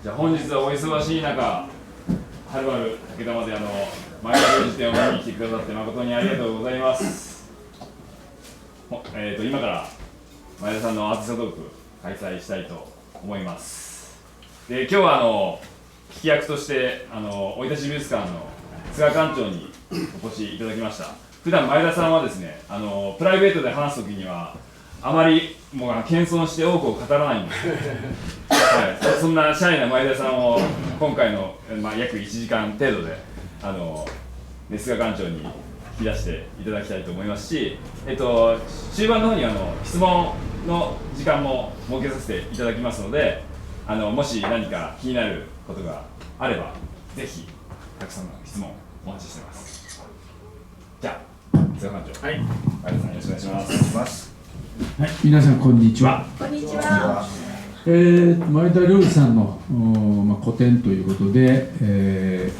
じゃあ本日はお忙しい中、はるばる武田まで前田良二展を見に来てくださって誠にありがとうございます。今から前田さんのアーティストトーク開催したいと思います。で、今日は聞き役として生い立ち美術館の菅館長にお越しいただきました。普段前田さんはですね、プライベートで話すときにはあまりもう謙遜して多くを語らないんです、はい、そんなシャイな前田さんを今回の、約1時間程度で菅館長に引き出していただきたいと思いますし、終盤の方に質問の時間も設けさせていただきますので、もし何か気になることがあればぜひたくさんの質問お待ちしています。じゃあ菅館長、はい、前田さんよろしくお願いします。はい、皆さんこんにちは。こんにちは。前田良二さんの、個展ということで、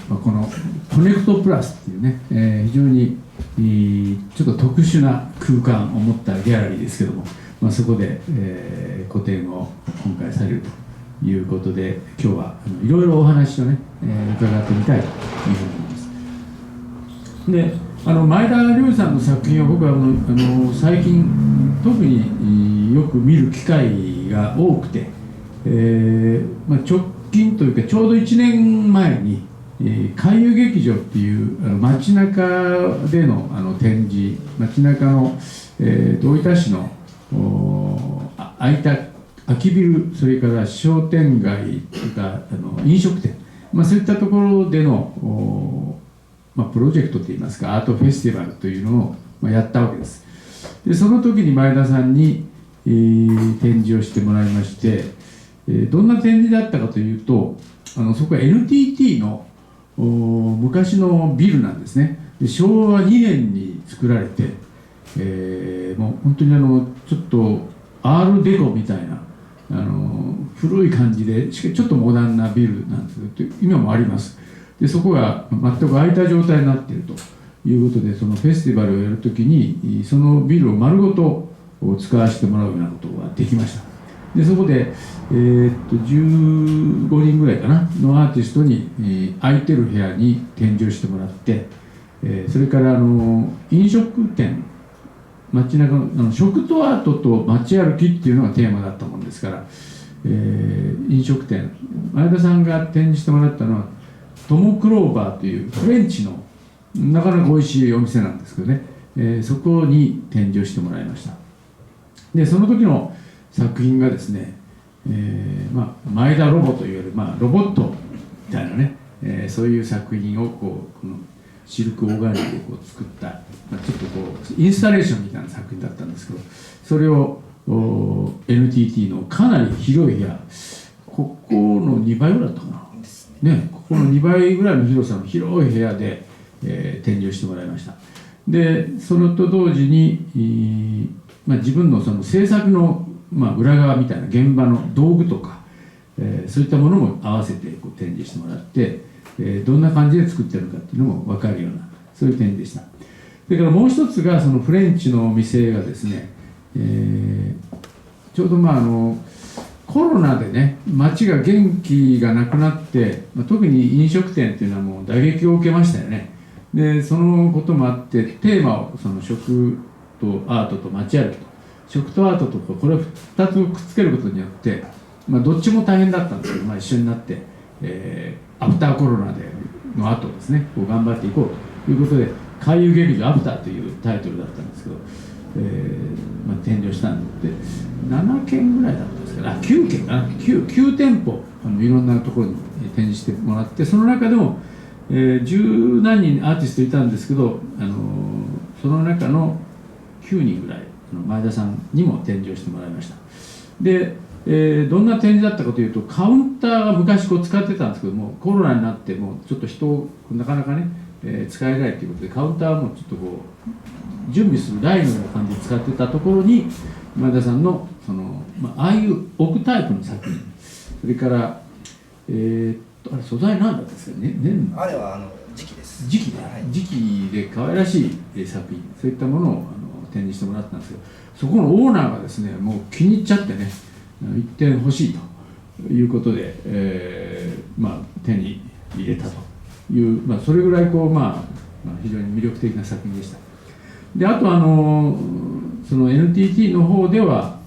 このコネクトプラスっていうね、非常にちょっと特殊な空間を持ったギャラリーですけども、そこで、個展を今回されるということで、今日はいろいろお話をね、伺ってみたいというふうに思います。で、前田良二さんの作品を僕は最近特によく見る機会が多くて、直近というかちょうど1年前に海遊劇場っていう街中での展示、街中の、大分市の空いた空きビル、それから商店街とか飲食店、そういったところでのプロジェクトといいますか、アートフェスティバルというのをやったわけです。で、その時に前田さんに、展示をしてもらいまして、どんな展示だったかというと、そこは NTT の昔のビルなんですね。で、昭和2年に作られて、もう本当にちょっとアールデコみたいな古い感じで、しかしちょっとモダンなビルなんですけど、今もあります。で、そこが全く空いた状態になっているということで、そのフェスティバルをやるときにそのビルを丸ごと使わせてもらうようなことができました。で、そこで、15人ぐらいかなのアーティストに、空いてる部屋に展示をしてもらって、それから飲食店、街中の食とアートと街歩きっていうのがテーマだったものですから、飲食店、前田さんが展示してもらったのはトモクローバーというフレンチのなかなか美味しいお店なんですけどね、そこに展示をしてもらいました。で、その時の作品がですね、前田ロボといわれる、ロボットみたいなね、そういう作品をこのシルクオーガニックで作った、ちょっとインスタレーションみたいな作品だったんですけど、それをNTT のかなり広い部屋、ここの2倍ぐらいだったかな、ね、ここの2倍ぐらいの広さの広い部屋で、展示をしてもらいました。で、それと同時に、自分のその制作の、裏側みたいな現場の道具とか、そういったものも合わせて展示してもらって、どんな感じで作ってるかっていうのも分かるような、そういう展示でした。それからもう一つがそのフレンチのお店がですね、ちょうどコロナでね、街が元気がなくなって、特に飲食店っていうのはもう打撃を受けましたよね。で、そのこともあってテーマをその食とアートと街歩きと、食とアートとこれを2つくっつけることによって、どっちも大変だったんですけど、一緒になって、アフターコロナの後ですね、頑張っていこうということで、海遊劇場アフターというタイトルだったんですけど、展示をしたんで、7件ぐらいだったんですけど、9件かな、9店舗いろんなところに展示してもらって、その中でも、10何人アーティストいたんですけど、その中の9人ぐらい前田さんにも展示をしてもらいました。で、どんな展示だったかというと、カウンターが昔使ってたんですけども、コロナになってもうちょっと人をなかなかね、使いづらいということで、カウンターもちょっと準備する台のような感じで使ってたところに、前田さんのああいう置くタイプの作品、それからあれ素材なんだったんですかね、あれは磁器です。磁器で、磁器で可愛らしい作品、そういったものを展示してもらったんですけど、そこのオーナーがですね、もう気に入っちゃってね、一点欲しいということで、手に入れたという、それぐらい非常に魅力的な作品でした。であとその NTT の方では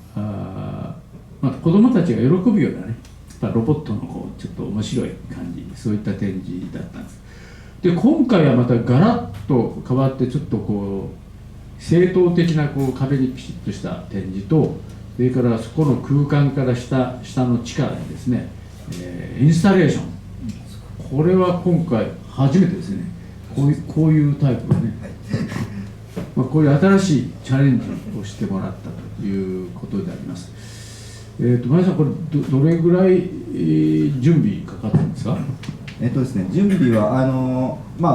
子どもたちが喜ぶようなね、ロボットのちょっと面白い感じ、そういった展示だったんです。で今回はまたガラッと変わって、ちょっと正統的な壁にピシッとした展示と、それからそこの空間から下の地下にですね、インスタレーション、これは今回初めてですね、こういうタイプでね、こういう新しいチャレンジをしてもらったということであります。前田さん、これどれぐらい準備かかったんですか？ですね、準備は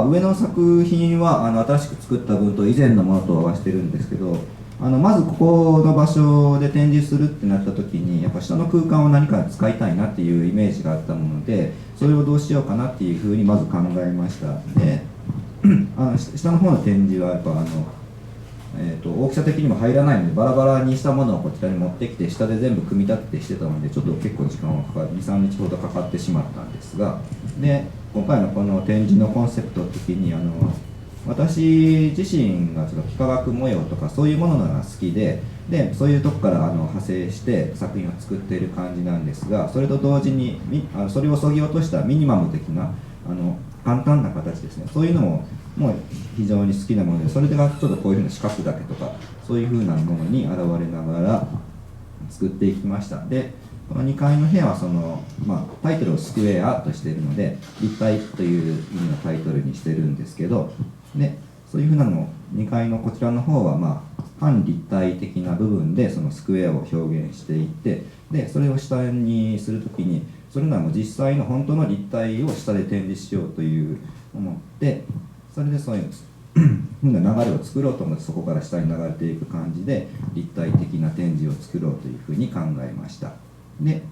上の作品は新しく作った分と以前のものと合わせてるんですけど、まずここの場所で展示するってなった時に、やっぱ下の空間を何か使いたいなっていうイメージがあったもので、それをどうしようかなっていうふうにまず考えました。で下の方の展示はやっぱ大きさ的にも入らないので、バラバラにしたものをこちらに持ってきて、下で全部組み立ててしてたので、ちょっと結構時間はかかる、2、3日ほどかかってしまったんですが、で今回のこの展示のコンセプト的に私自身がちょっと幾何学模様とかそういうものが好きで、そういうとこから派生して作品を作っている感じなんですが、それと同時にそれを削ぎ落としたミニマム的な簡単な形ですね、そういうのも非常に好きなもので、それでちょっとこういうふうな四角だけとかそういうふうなものに現れながら作っていきました。でこの2階の部屋はタイトルをスクエアとしているので、立体という意味のタイトルにしてるんですけど、でそういうふうなのを2階のこちらの方は半立体的な部分でそのスクエアを表現していって、でそれを下にするときに、それならもう実際の本当の立体を下で展示しようという思って、それでそういうふうな流れを作ろうと思って、そこから下に流れていく感じで立体的な展示を作ろうというふうに考えました。で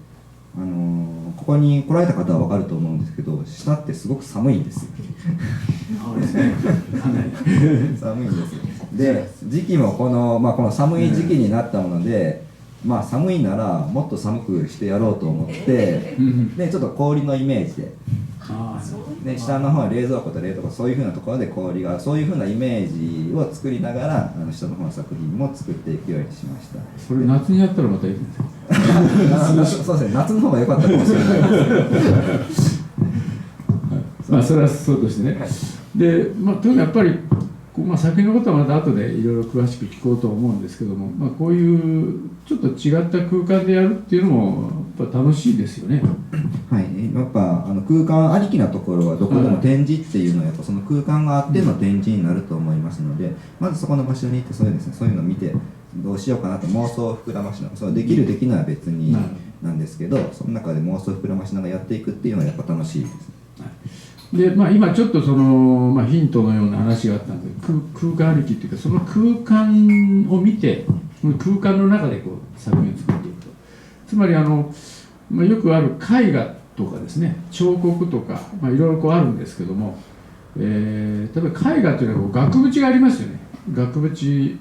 ここに来られた方は分かると思うんですけど、下ってすごく寒いんですよ寒いんですよ。で時期もこの寒い時期になったもので、寒いならもっと寒くしてやろうと思って、でちょっと氷のイメージで、下の方は冷蔵庫と冷凍庫、そういうふうなところで氷が、そういうふうなイメージを作りながら下の方の作品も作っていくようにしました。それ夏にやったらまたいいんですか？そうですね、夏の方が良かったかもしれないですけどそれはそうとしてね、でとにかくやっぱり先のことはまた後でいろいろ詳しく聞こうと思うんですけども、こういうちょっと違った空間でやるっていうのもやっぱ楽しいですよね。はい、やっぱ空間ありきなところはどこでも展示っていうのはやっぱその空間があっての展示になると思いますので、まずそこの場所に行ってそういうのを見てどうしようかなと妄想を膨らましながら、それできるできないは別になんですけど、その中で妄想を膨らましながらやっていくっていうのはやっぱ楽しいです。で今ちょっとその、ヒントのような話があったんで、空間ありきっていうか、その空間を見て空間の中で作品を作っていくと、つまりよくある絵画とかですね、彫刻とか、いろいろあるんですけども、例えば絵画というのは額縁がありますよね。額縁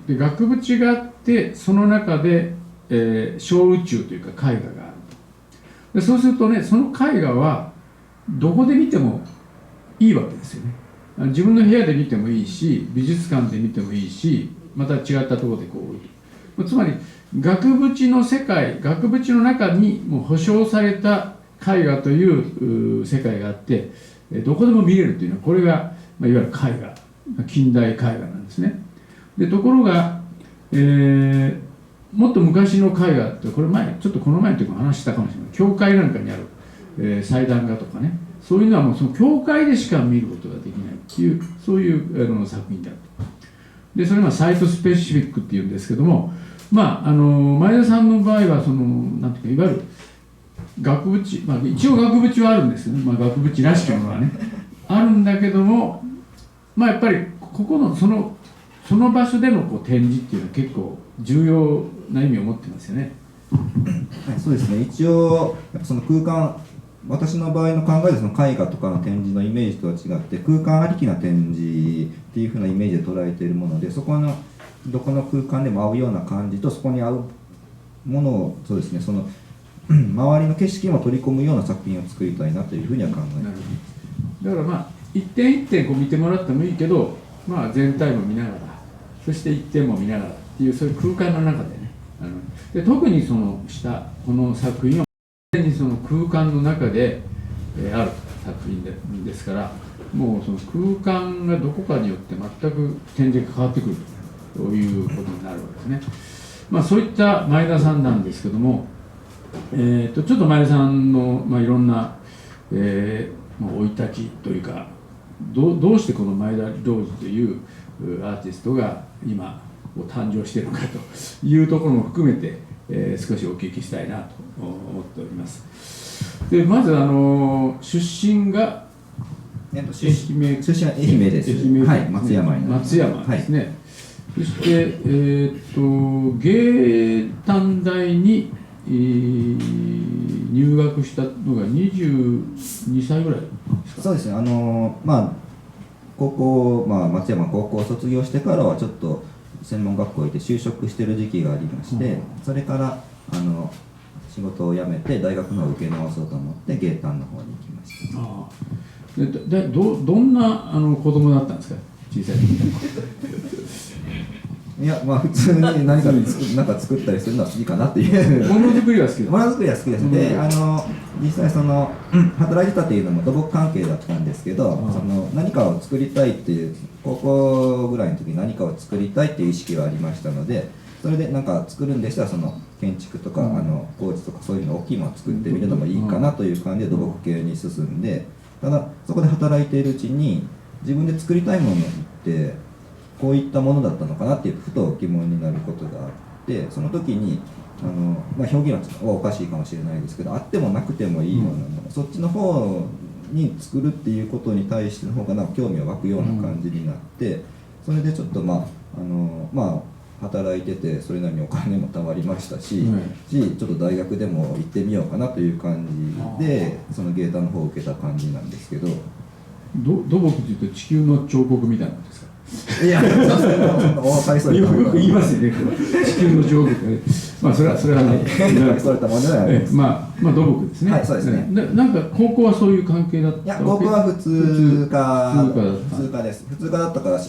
があって、その中で、小宇宙というか絵画があると。でそうするとね、その絵画はどこで見てもいいわけですよね。自分の部屋で見てもいいし、美術館で見てもいいし、また違ったところで置いてる。つまり額縁の世界、額縁の中にもう保証された絵画という世界があって、どこでも見れるというのは、これが、いわゆる絵画、近代絵画なんですね。でところが、もっと昔の絵画って、これちょっとこの前の時も話したかもしれない、教会なんかにある、祭壇画とかね、そういうのはもうその教会でしか見ることができないっていう、そういう作品であると。でそれはサイトスペシフィックっていうんですけども、前田さんの場合はなんていうか、いわゆる額縁、一応額縁はあるんですよね、額縁らしきものはねあるんだけども、やっぱりここのその場所での展示っていうのは結構重要な意味を持ってますよね。はい、そうですね、一応その空間、私の場合の考えでその絵画とかの展示のイメージとは違って、空間ありきな展示っていうふうなイメージで捉えているもので、そこのどこの空間でも合うような感じと、そこに合うものを、そうですね、その周りの景色も取り込むような作品を作りたいなというふうには考えています。だからまあ一点一点こう見てもらってもいいけど、まあ、全体も見ながら、そして一点も見ながらっていう、そういう空間の中でね、で特にそのこの作品は完全にその空間の中で、ある作品ですから、もうその空間がどこかによって全く展示が変わってくるということになるわけですね。まあ、そういった前田さんなんですけども、ちょっと前田さんの、まあ、いろんな生い立ちというか、どうしてこの前田良二というアーティストが今誕生しているのかというところも含めて、少しお聞きしたいなと思っております。でまず出身が出身は愛媛です。愛媛、はい、松山になります。松山ですね。はい、そして、芸短大に、入学したのが22歳ぐらいですか？そうですね。高校、松山高校を卒業してからはちょっと専門学校行って就職してる時期がありまして、それから仕事を辞めて大学の方を受け直そうと思って芸短の方に行きました。でどんな子供だったんですか、小さい時？いや、普通に何か作ったりするのは好きかなっていう。ものづくりは好きだ。ものづくりは好きです。で、実際働いてたっていうのも土木関係だったんですけど、何かを作りたいっていう、高校ぐらいの時に何かを作りたいっていう意識がありましたので、それで何か作るんでしたら建築とか工事とかそういうの大きいものを作ってみるのもいいかなという感じで土木系に進んで、ただそこで働いているうちに自分で作りたいものってこういったものだったのかなっていうふと疑問になることがあって、その時に表現はおかしいかもしれないですけど、あってもなくてもいいようなもの、そっちの方に作るっていうことに対しての方が興味が湧くような感じになって、それでちょっと働いててそれなりにお金も貯まりましたし、ちょっと大学でも行ってみようかなという感じでその芸短の方を受けた感じなんですけど。土木っていうと地球の彫刻みたいなんですか？いや、よく言いますよね、地球の彫刻ね。それはね、そういったものではないです。土木ですね。はい、そうですね。なんか高校はそういう関係だった？いや、高校は普通科です。普通科だったから、普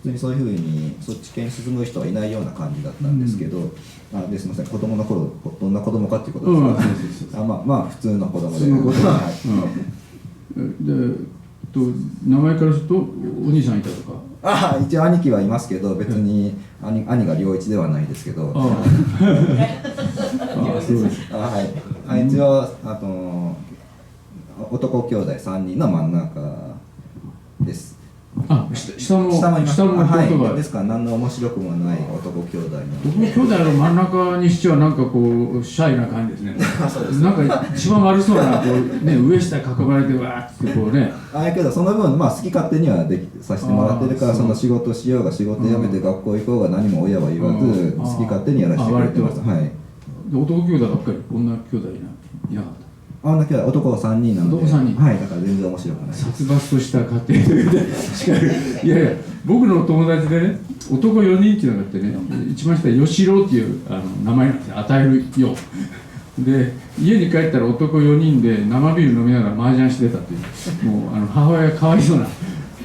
通にそういうふうにそっち系に進む人はいないような感じだったんですけど、すみません、子供の頃どんな子供かっていうことですか？普通の子供で。名前からするとお兄さんいたとか？一応兄貴はいますけど、別に兄が良一ではないですけど。そうです。一応男兄弟3人の真ん中です。下も弟がですから何の面白くもない男兄弟男兄弟の真ん中にしてはなんかこうシャイな感じですね。なんか一番悪そうな上下囲まれてわーってこうね。けどその分好き勝手にはさせてもらってるから、その仕事しようが仕事辞めて学校行こうが何も親は言わず好き勝手にやらせてくれてます。男兄弟ばっかり、女兄弟いなかった？女兄弟男3人なので、男3人、だから全然面白くない。殺伐とした家庭でいや僕の友達でね、男4人っていうのがあってね、一番下吉郎っていう名前なんですよ、与えるようで、家に帰ったら男4人で生ビール飲みながら麻雀してたという、もう母親がかわいそうな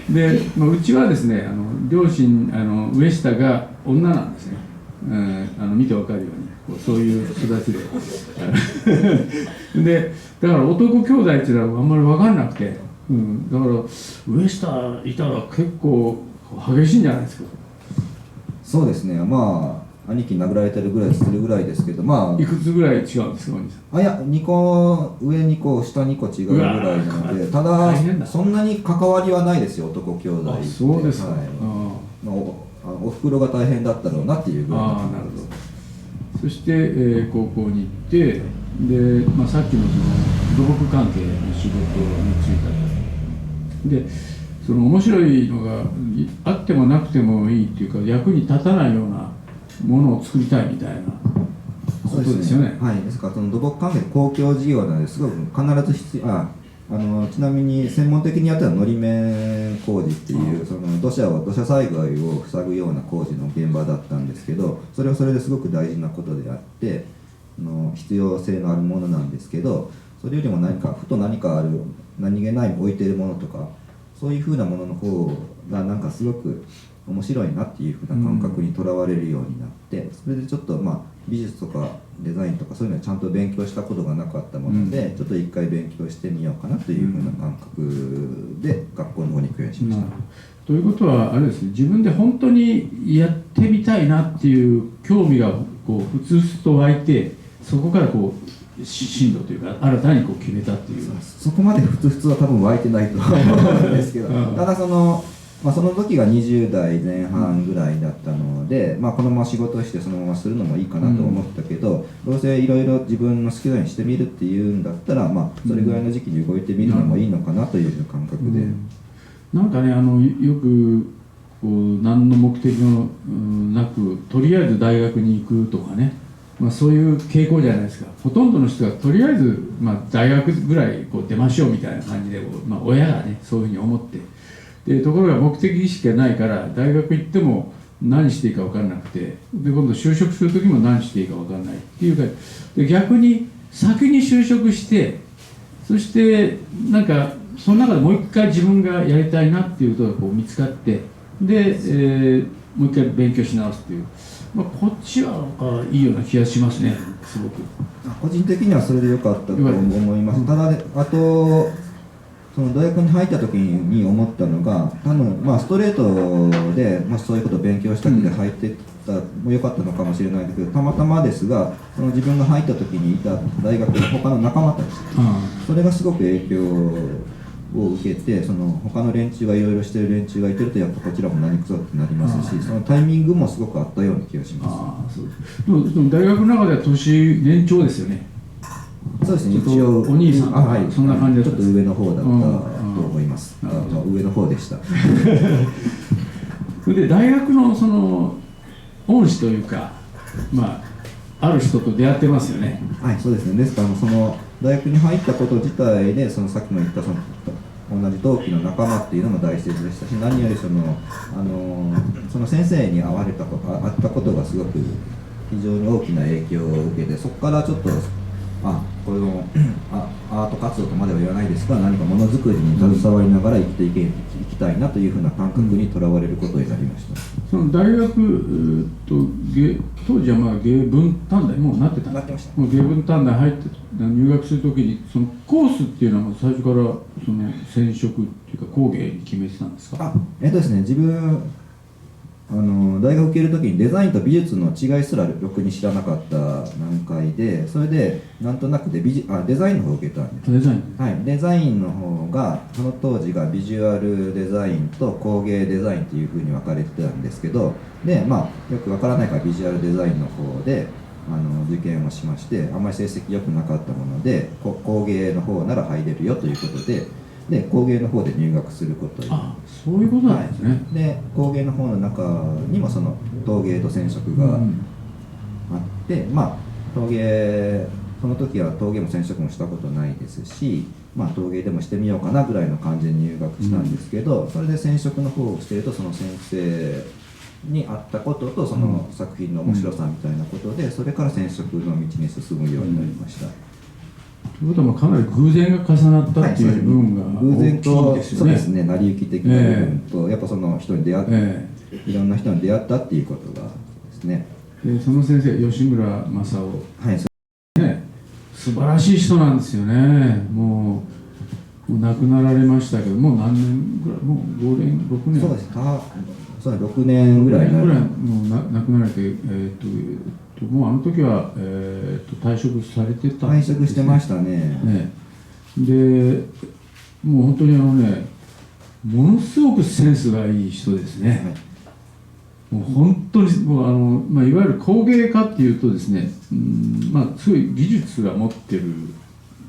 で、うちはですね、両親上下が女なんですね。見てわかるようにそういう育ちでで、だから男兄弟っていうのはあんまり分かんなくて、だから上下いたら結構激しいんじゃないですか？そうですね、兄貴殴られてるぐらいするぐらいですけど、いくつぐらい違うんですか？いや、2個上2個下2個違うぐらいなので、ただそんなに関わりはないですよ、男兄弟って。そうですか。おふくろが大変だったろうなっていうぐらいの感じです。そして、高校に行って、でさっきの土木関係の仕事に就いたと。で面白いのがあってもなくてもいいっていうか、役に立たないようなものを作りたいみたいなことですよね。ですから土木関係の公共事業なのですごく必ず必要。ちなみに専門的にやってたのはのり面工事っていう土砂災害を塞ぐような工事の現場だったんですけど、それはそれですごく大事なことであって、必要性のあるものなんですけど、それよりもふと何かある、何気ない置いてるものとか、そういう風なものの方がなんかすごく面白いなっていう風な感覚にとらわれるようになって、それでちょっと美術とかデザインとかそういうのはちゃんと勉強したことがなかったもので、ちょっと一回勉強してみようかなという風な感覚で学校の方に行くようにしました。ということはあれですね、自分で本当にやってみたいなっていう興味がこうふつふつと湧いて、そこからこう進路というか新たにこう決めたっていう。そこまでふつふつは多分湧いてないと思うんですけど、ただその時が20代前半ぐらいだったので、このまま仕事をしてそのままするのもいいかなと思ったけど、どうせいろいろ自分の好きなようにしてみるっていうんだったら、それぐらいの時期に動いてみるのもいいのかなという感覚で。なんかね、よくこう何の目的もなくとりあえず大学に行くとかね、そういう傾向じゃないですか。ほとんどの人がとりあえず、大学ぐらいこう出ましょうみたいな感じで親がねそういうふうに思って、でところが目的意識がないから大学行っても何していいか分からなくて、で今度就職する時も何していいか分からないっていうか、で逆に先に就職して、そしてなんかその中でもう一回自分がやりたいなっていうことがこう見つかって、で、もう一回勉強し直すっていう、こっちはなんかいいような気がしますね、すごく。個人的にはそれで良かったと思います。ただ、あとその大学に入った時に思ったのが、多分ストレートでもしそういうことを勉強したくて入っていったらも良かったのかもしれないですけど、たまたまですが、その自分が入った時にいた大学の他の仲間たち、それがすごく影響を受けて、その他の連中がいろいろしてる連中がいてると、やっぱこちらも何くそってなりますし、そのタイミングもすごくあったような気がします。でも大学の中では年長ですよね。そうですね、一応お兄さん、はい、そんな感じちょっと上の方だったと思います。上の方でした。で大学のその恩師というか、ある人と出会ってますよね。はい、そうですね。ですからその大学に入ったこと自体で、そのさっきも言ったその同じ同期の仲間っていうのも大切でしたし、何よりその先生に会ったことがすごく非常に大きな影響を受けて、そこからちょっとこれもアート活動とまでは言わないですが、何かものづくりに携わりながら生きていきたいなというふうな感覚にとらわれることになりました。その大学当時は芸文短大もうなってたんですか。なってました。もう芸文短大入って入学するときにそのコースっていうのは最初からその染色っていうか工芸に決めてたんですか。ですね、自分大学受けるときにデザインと美術の違いすらろくに知らなかった段階で、それでなんとなくでデザインの方を受けたんです。デザイン、はい、デザインの方がその当時がビジュアルデザインと工芸デザインというふうに分かれてたんですけど、でよく分からないからビジュアルデザインの方で受験をしまして、あんまり成績良くなかったもので工芸の方なら入れるよということで工芸の方で入学することに。そういうことなんですね。で工芸の方の中にもその陶芸と染色があって、その時は陶芸も染色もしたことないですし、陶芸でもしてみようかなぐらいの感じで入学したんですけど、それで染色の方をしていると、その先生にあったこととその作品の面白さみたいなことで、それから染色の道に進むようになりました。ということはかなり偶然が重なったっていう部分が偶然と、大きいですよね。そうですね、成り行き的な部分と、やっぱその人に出会って、いろんな人に出会ったっていうことがですね。でその先生、吉村正夫、素晴らしい人なんですよね。もう亡くなられましたけど、もう何年ぐらい、もう5年、6年。そうです、6年ぐらいもう亡くなられて、もうあの時は、退職されてたんですね。退職してましたね。で、もう本当にものすごくセンスがいい人ですね。もう本当にいわゆる工芸家っていうとですね、すごい技術が持ってるん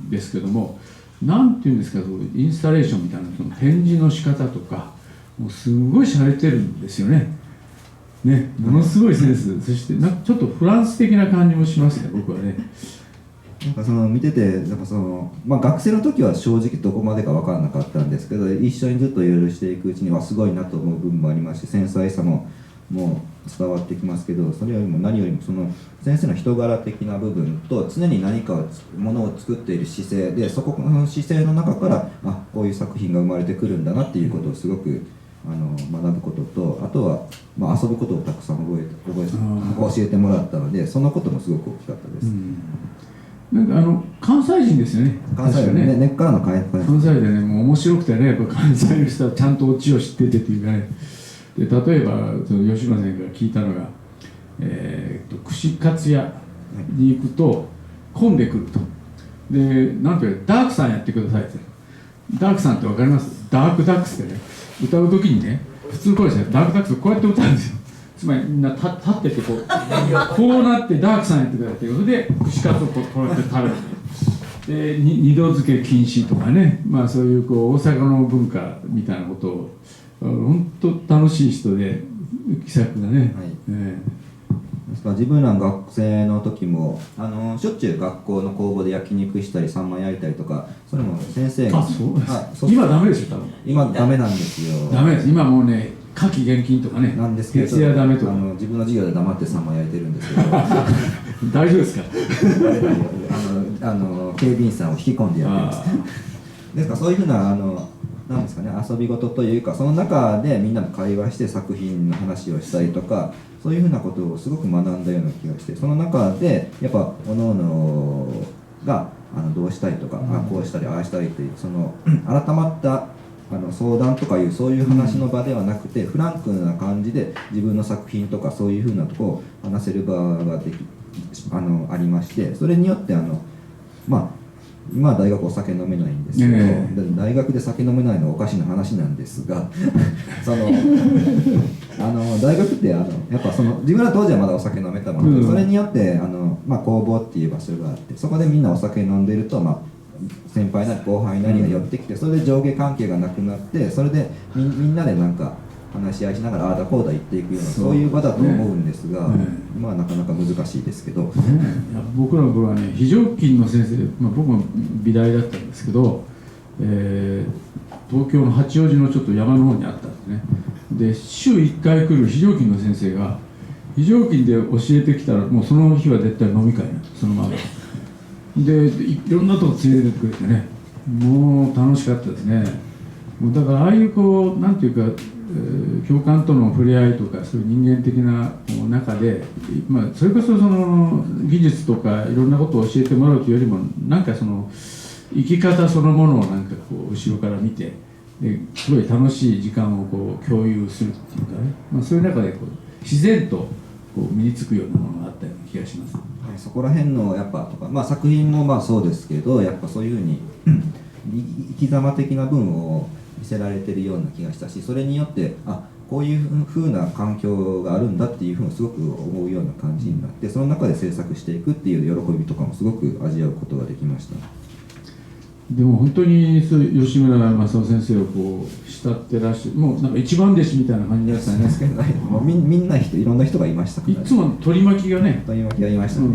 ですけども、なんていうんですか、インスタレーションみたいなその展示の仕方とか、もうすごい洒落てるんですよね。ものすごいセンス、そしてちょっとフランス的な感じもしますね、僕はね。見てて、学生の時は正直どこまでか分からなかったんですけど、一緒にずっといろいろしていくうちにはすごいなと思う部分もありまして、繊細さもも伝わってきますけど、それよりも何よりもその先生の人柄的な部分と、常に何かものを作っている姿勢で、そこの姿勢の中からこういう作品が生まれてくるんだなっていうことをすごく学ぶことと、あとは、遊ぶことをたくさん教えてもらったので、そのこともすごく大きかったです。なんか関西人ですよね。関西ね、根っからの関西でね、もう面白くてね、やっぱ関西の人はちゃんとオチを知っててっていうかね。で例えばその吉村先生が聞いたのが、串カツ屋に行くと混んでくると。でなんていうか、ダークさんやってくださいって。ダークさんって分かります？ダークダックスってね、歌う時にね、普通これですね、ダークダックスこうやって歌うんですよ。つまりみんな立っててこうなってダークさんやってくださいってことで串カツをこうやって食べる。で二度漬け禁止とかね、そういう大阪の文化みたいなことを本当楽しい人で気さくだね。自分らの学生の時もしょっちゅう学校の工房で焼肉したり、三枚焼いたりとか、それも先生が今ダメでしょ多分。今ダメなんですよ。ダメです。今もうね、夏季厳禁とかね、なんですけど、徹夜ダメとか自分の授業で黙って三枚焼いてるんですけど大丈夫ですか？警備員さんを引き込んでやってます。ですからそういうふうななんですかね、遊び事というか、その中でみんなで会話して作品の話をしたりとか、そういうふうなことをすごく学んだような気がして、その中でやっぱ各々がどうしたいとか、こうしたりああしたりという、その改まった相談とかいうそういう話の場ではなくて、フランクな感じで自分の作品とかそういうふうなところを話せる場がありまして、それによって今は大学お酒飲めないんですけど、大学で酒飲めないのはおかしな話なんですが大学ってやっぱ自分ら当時はまだお酒飲めたもので、それによって工房っていう場所があって、そこでみんなお酒飲んでると、先輩なり後輩なりが寄ってきて、それで上下関係がなくなって、それでみんなでなんか話し合いしながらああだこうだ言っていくような、そういう場だと思うんですが、今はなかなか難しいですけど、僕らの頃はね、非常勤の先生、僕も美大だったんですけど、東京の八王子のちょっと山の方にあったんですね。で週1回来る非常勤の先生が非常勤で教えてきたら、もうその日は絶対飲み会なの、そのままでいろんなとこ連れてってくれてね、もう楽しかったですね。もうだからああいうなんていうか、教官との触れ合いとか、そういう人間的な中で、それこそ技術とかいろんなことを教えてもらうというよりも、なんか生き方そのものをなんか後ろから見て、すごい楽しい時間を共有するっていうかね、そういう中で自然と身につくようなものがあったような気がします。そこら辺のやっぱとか、作品もそうですけど、やっぱそういうふうに生き様的な分を見せられてるような気がしたし、それによってこういうふうな環境があるんだっていうふうにすごく思うような感じになって、その中で制作していくっていう喜びとかもすごく味わうことができました。でも本当に吉村正夫先生を慕ってらっしゃる、もうなんか一番弟子みたいな感じでしたね。もうみんないろんな人がいましたから、いつも取り巻きがね、取り巻きがいましたね。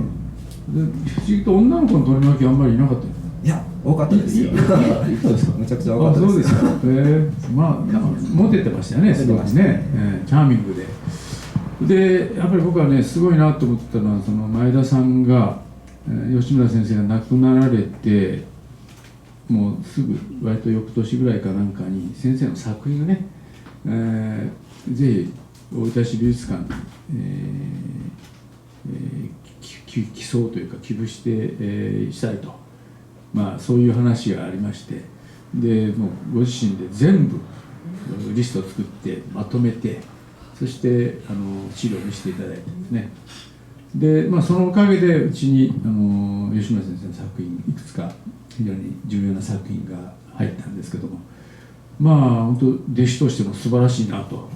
で不思議と女の子の取り巻きあんまりいなかった。いや、多かったですよ。めちゃくちゃ多かったです。そうですか。なんかモテてましたよね、すごいね、チャーミングで。でやっぱり僕はね、すごいなと思ったのは、前田さんが、吉村先生が亡くなられてもうすぐ割と翌年ぐらいかなんかに先生の作品をね、ぜひ大分市美術館に、寄贈というか寄付して、したいと、そういう話がありまして、でもうご自身で全部リストを作ってまとめて、そして資料にしていただいてですね、で、そのおかげでうちに吉村先生の作品いくつか非常に重要な作品が入ったんですけども、本当弟子としても素晴らしいなと。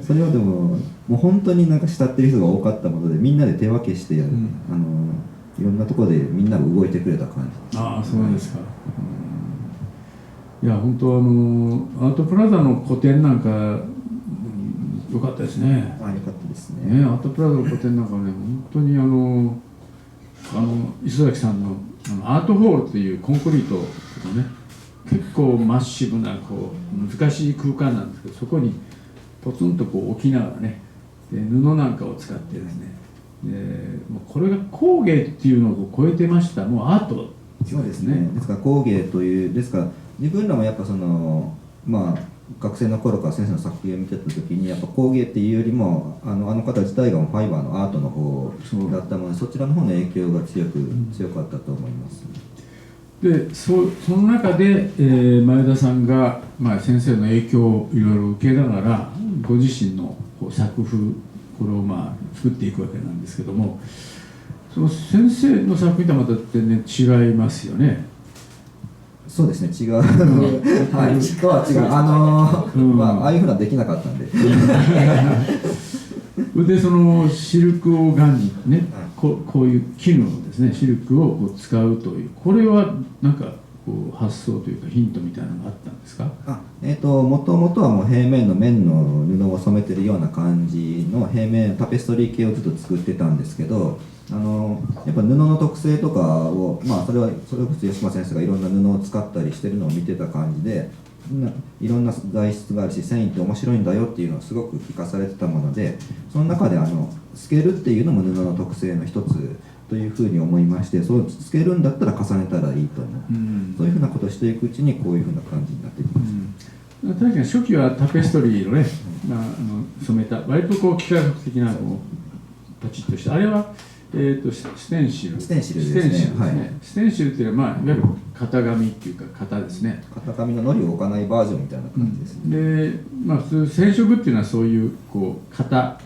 それはでもう本当になんか慕ってる人が多かったもので、みんなで手分けしてやる、いろんなところでみんなが動いてくれた感じ。そうですか。いや本当アートプラザの個展なんか良かったですね。良かったですね。アートプラザの個展なんかね、本当に磯崎さんのアートホールというコンクリートのね、結構マッシブな難しい空間なんですけど、そこにポツンと置きながらね、布なんかを使ってですね、もうこれが工芸っていうのを超えてました。もうアートっていうそうですね。ですから工芸という、ですから自分らもやっぱそのまあ学生の頃から先生の作品を見てた時にやっぱ工芸っていうよりもあの方自体がファイバーのアートの方だったので、そちらの方の影響が強かったと思います。でその中で、前田さんが、先生の影響をいろいろ受けながらご自身の作風これを作っていくわけなんですけども、その先生の作品とはまた全然違いますよね。そうですね、違う、はい、とは違う、ああいうふうなできなかったんで。でそのシルクオーガニックね、こういう絹のですねシルクを使うという、これはなんか発想というかヒントみたいなのがあったんですか？もともとはもう平面の綿の布を染めてるような感じの平面タペストリー系をずっと作ってたんですけど、やっぱ布の特性とかを、それこそ吉間先生がいろんな布を使ったりしてるのを見てた感じで、いろんな材質があるし繊維って面白いんだよっていうのをすごく聞かされてたもので、その中で透けるっていうのも布の特性の一つというふうに思いまして、そう透けるんだったら重ねたらいいと思う、そういうふうなことをしていくうちにこういうふうな感じになってきました。確かに初期はタペストリーのね、染めた割と幾何学的なパチッとした、あれはステンシルですね。ステンシルっていうのは、いわゆる型紙っていうか型ですね。型紙の糊を置かないバージョンみたいな感じですね。で、普通染色っていうのはそういう型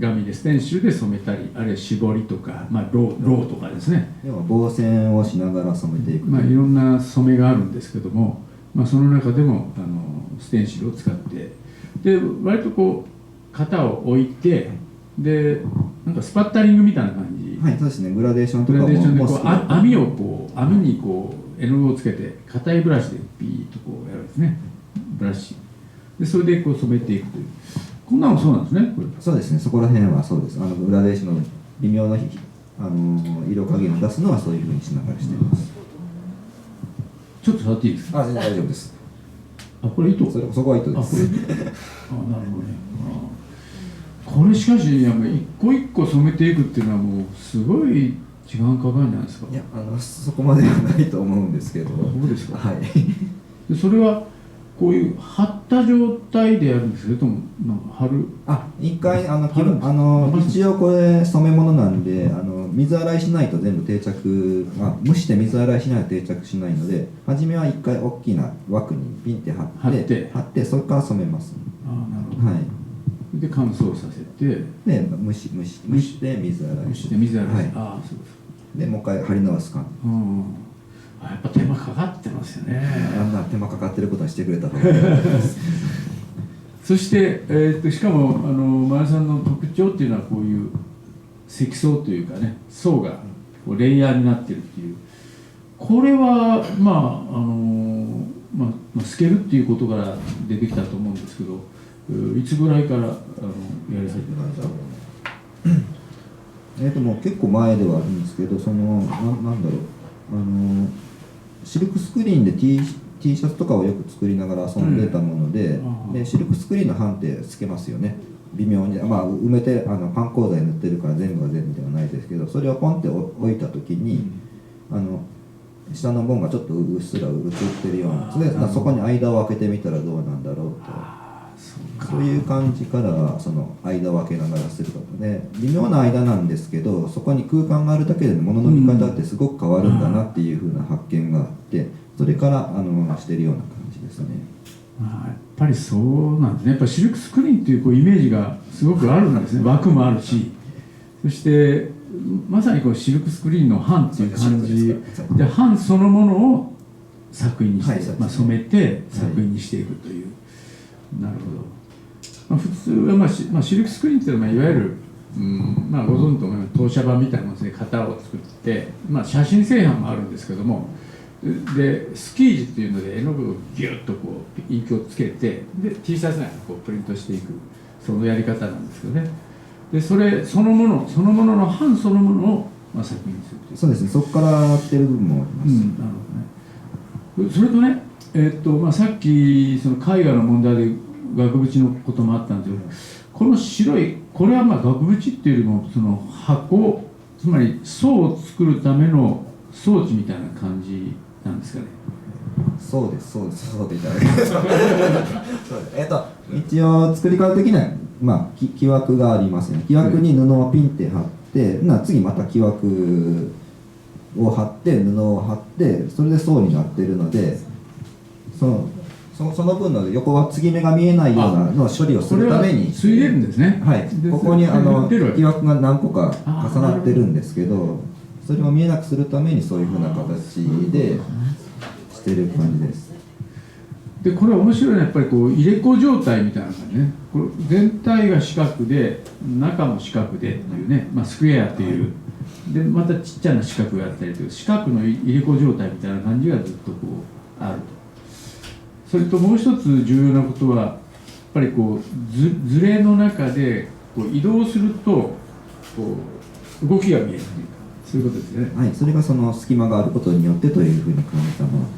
紙でステンシルで染めたり、あるいは絞りとか、ローとかですね。要は棒線をしながら染めていく。いろんな染めがあるんですけども、その中でもステンシルを使って、で割と型を置いて、でなんかスパッタリングみたいな感じ。はい、そうですね。グラデーションとかも。グラデーションで網に絵の具をつけて硬いブラシでピーッとやるんですね。ブラシでそれで染めていくという、こんなのそうなんですね。これそうですね。そこら辺はそうです。グラデーションの微妙な色加減を出すのはそういうふうにしながらしています。ちょっと触っていいですか？全然大丈夫です。これ糸？そこは糸です。なるほどね。これしかし一個一個染めていくっていうのはもうすごい時間かかるんじゃないですか？いやそこまではないと思うんですけど。そうですか。はい。でそれはこういう貼った状態でやるんですけれども、貼る。一回一応これ染め物なんで水洗いしないと全部定着、蒸して水洗いしないと定着しないので、初めは一回大きな枠にピンって貼ってそれから染めます。なるほど。はい。で乾燥させて、で蒸して水洗いして水洗い、はい、そうですでもう一回貼り直す感じ。やっぱ手間かかってますよね。あんな手間かかってることにしてくれたと思います。そして、しかも前田さんの特徴っていうのはこういう積層というかね、層がレイヤーになってるっていう、これは透けるっていうことから出てきたと思うんですけど、いつぐらいからやり始めたんですか？もう結構前ではあるんですけど、なんだろう、シルクスクリーンで T シャツとかをよく作りながら遊んでたもので、シルクスクリーンの版ってつけますよね、微妙に。埋めてパン鋼材塗ってるから全部が全部ではないですけど、それをポンって置いた時に、下のボンがちょっとうっすら映ってるような、そこに間を開けてみたらどうなんだろうと。そういう感じからその間を開けながらすることで、微妙な間なんですけど、そこに空間があるだけで物の見方ってすごく変わるんだなっていう風な発見があって、それからしてるような感じですね。やっぱりそうなんですね。やっぱシルクスクリーンっていうイメージがすごくあるんですね。枠もあるし、そしてまさにシルクスクリーンの版っていう感じで、版そのものを作品にして、染めて作品にしていくという。なるほど。普通は、シルクスクリーンっていうのは、いわゆる、ご存知と思います、投射板みたいなものですね、型を作って、写真製版もあるんですけども、でスキージっていうので絵の具をギュッとインクをつけて、で T シャツなんかプリントしていく、そのやり方なんですけどね。でそのものの版そのものを、作品にするという。そうですね、そこからやってる部分もあります。なるほどね。それとね、さっきその絵画の問題で額縁のこともあったんですけど、この白いこれはまあ額縁っていうよりもその箱、つまり層を作るための装置みたいな感じなんですかね。そうですそうでいただけます一応作り方的には、まあ、木枠がありますね。木枠に布をピンって貼って、次また木枠を貼って布を貼って、それで層になっているので、その分の横は継ぎ目が見えないようなの処理をするために、ついでるんですね。はい、ここに木枠が何個か重なってるんですけど、それを見えなくするためにそういうふうな形でしてる感じです。でこれ面白いのはやっぱりこう入れ子状態みたいな感じね。これ全体が四角で中も四角でっていうね、まあ、スクエアっていう、でまたちっちゃな四角があったりという四角の入れ子状態みたいな感じがずっとこうあると。それともう一つ重要なことはやっぱりこう図例の中でこう移動するとこう動きが見えるというか、そういうことですね。はい、それがその隙間があることによってというふうに感じたもので。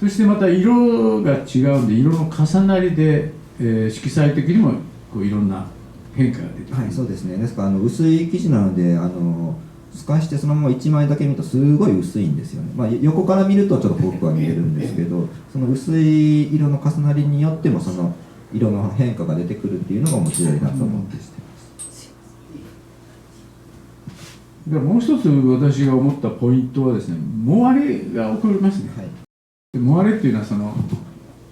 そしてまた色が違うんで、色の重なりで、色彩的にもこういろんな変化が出てくる。はい、そうですね。ですから薄い生地なので透かしてそのまま1枚だけ見るとすごい薄いんですよね。まあ、横から見るとちょっと濃くは見えるんですけど、その薄い色の重なりによってもその色の変化が出てくるっていうのが面白いなと思ってしてます。でもう一つ私が思ったポイントはですね、モワレが起こりますね。はい、モワレっていうのはその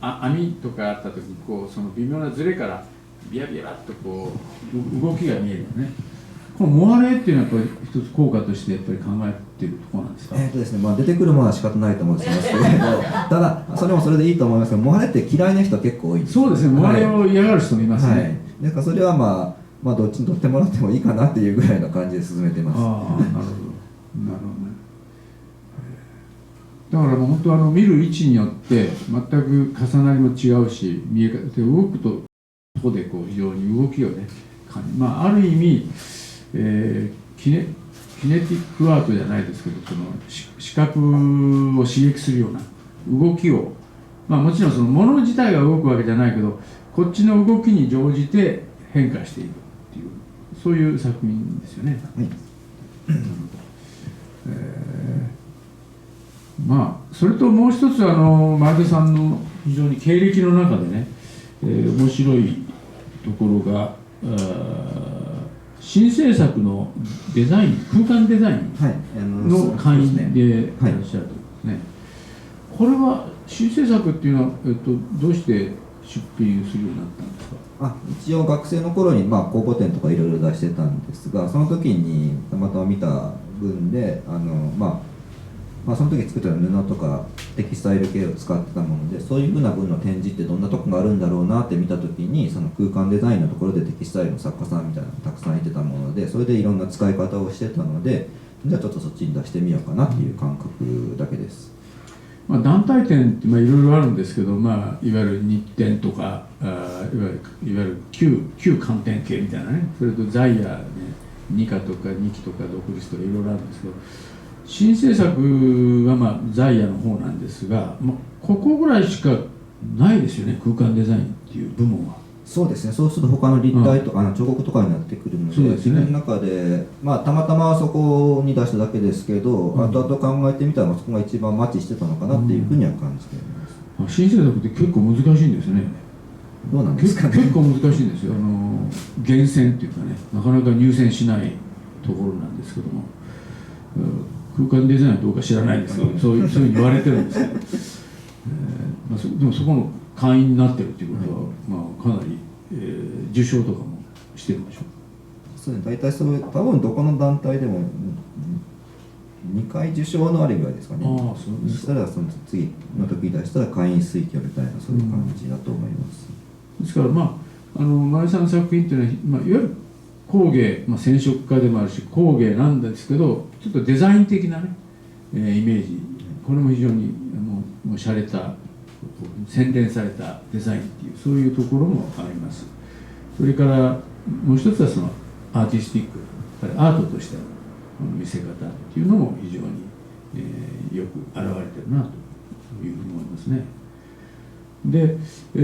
網とかあった時にこうその微妙なズレからビヤビヤっとこう動きが見えるよね。このモワレっていうのはやっぱり一つ効果としてやっぱり考えているところなんですか。ですね、まあ、出てくるものは仕方ないと思うんですけどただそれもそれでいいと思いますけど、モワレって嫌いな人結構多いんです。そうですね、モワレを嫌がる人もいますね。はい、だからそれはまあどっちに取ってもらってもいいかなっていうぐらいの感じで進めてます。ああ、なるほどなるほどね。だからもう本当見る位置によって全く重なりも違うし、見え方で動くとここでこう非常に動きをねまあ、ある意味、キネティックアートじゃないですけど、その視覚を刺激するような動きを、まあ、もちろんそのもの自体が動くわけじゃないけど、こっちの動きに乗じて変化していくっていう、そういう作品ですよね。はい、まあそれともう一つ前田さんの非常に経歴の中でね、面白いところが新制作のデザイン、空間デザインの会員でいらっしゃるとですね。これは新制作っていうのは、どうして出品するようになったんですか。一応学生の頃に公募展とかいろいろ出してたんですが、その時にたまたま見た分でその時作ってた布とかテキスタイル系を使ってたもので、そういうふうな分の展示ってどんなとこがあるんだろうなって見た時に、その空間デザインのところでテキスタイルの作家さんみたいなのがたくさんいてたもので、それでいろんな使い方をしてたので、じゃあちょっとそっちに出してみようかなっていう感覚だけです。団体展っていろいろあるんですけど、いわゆる日展とかいわゆる旧観展系みたいなね、それとザイヤー、ね、ニカとかニキとか独立とかいろいろあるんですけど、新制作はザイヤーの方なんですが、ここぐらいしかないですよね、空間デザインっていう部門は。そうですね、そうすると他の立体とか、彫刻とかになってくるので、自分の中で、たまたまそこに出しただけですけど、後々考えてみたらそこが一番マッチしてたのかなっていうふうには感じています。新制作って結構難しいんですね。どうなんですかね。結構難しいんですよ。厳選っていうかね、なかなか入選しないところなんですけども、空間デザインはどうか知らないんですけど、そういうふうに言われてるんですけど、でもそこの会員になってるっていうことは、かなり、受賞とかもしてるんでしょう。そうですね、大体そういう、多分どこの団体でも2回受賞のあるぐらいですかね。そうしたらその次の時出したら会員推挙みたいな、そういう感じだと思います。ですから前さんの作品っていうのは、いわゆる工芸、染色家でもあるし工芸なんですけど、ちょっとデザイン的なね、イメージ、これも非常にもう洒落た洗練されたデザインっていう、そういうところもあります。それからもう一つはそのアーティスティック、アートとしての見せ方っていうのも非常に、よく現れてるなというふうに思いますね。で、そ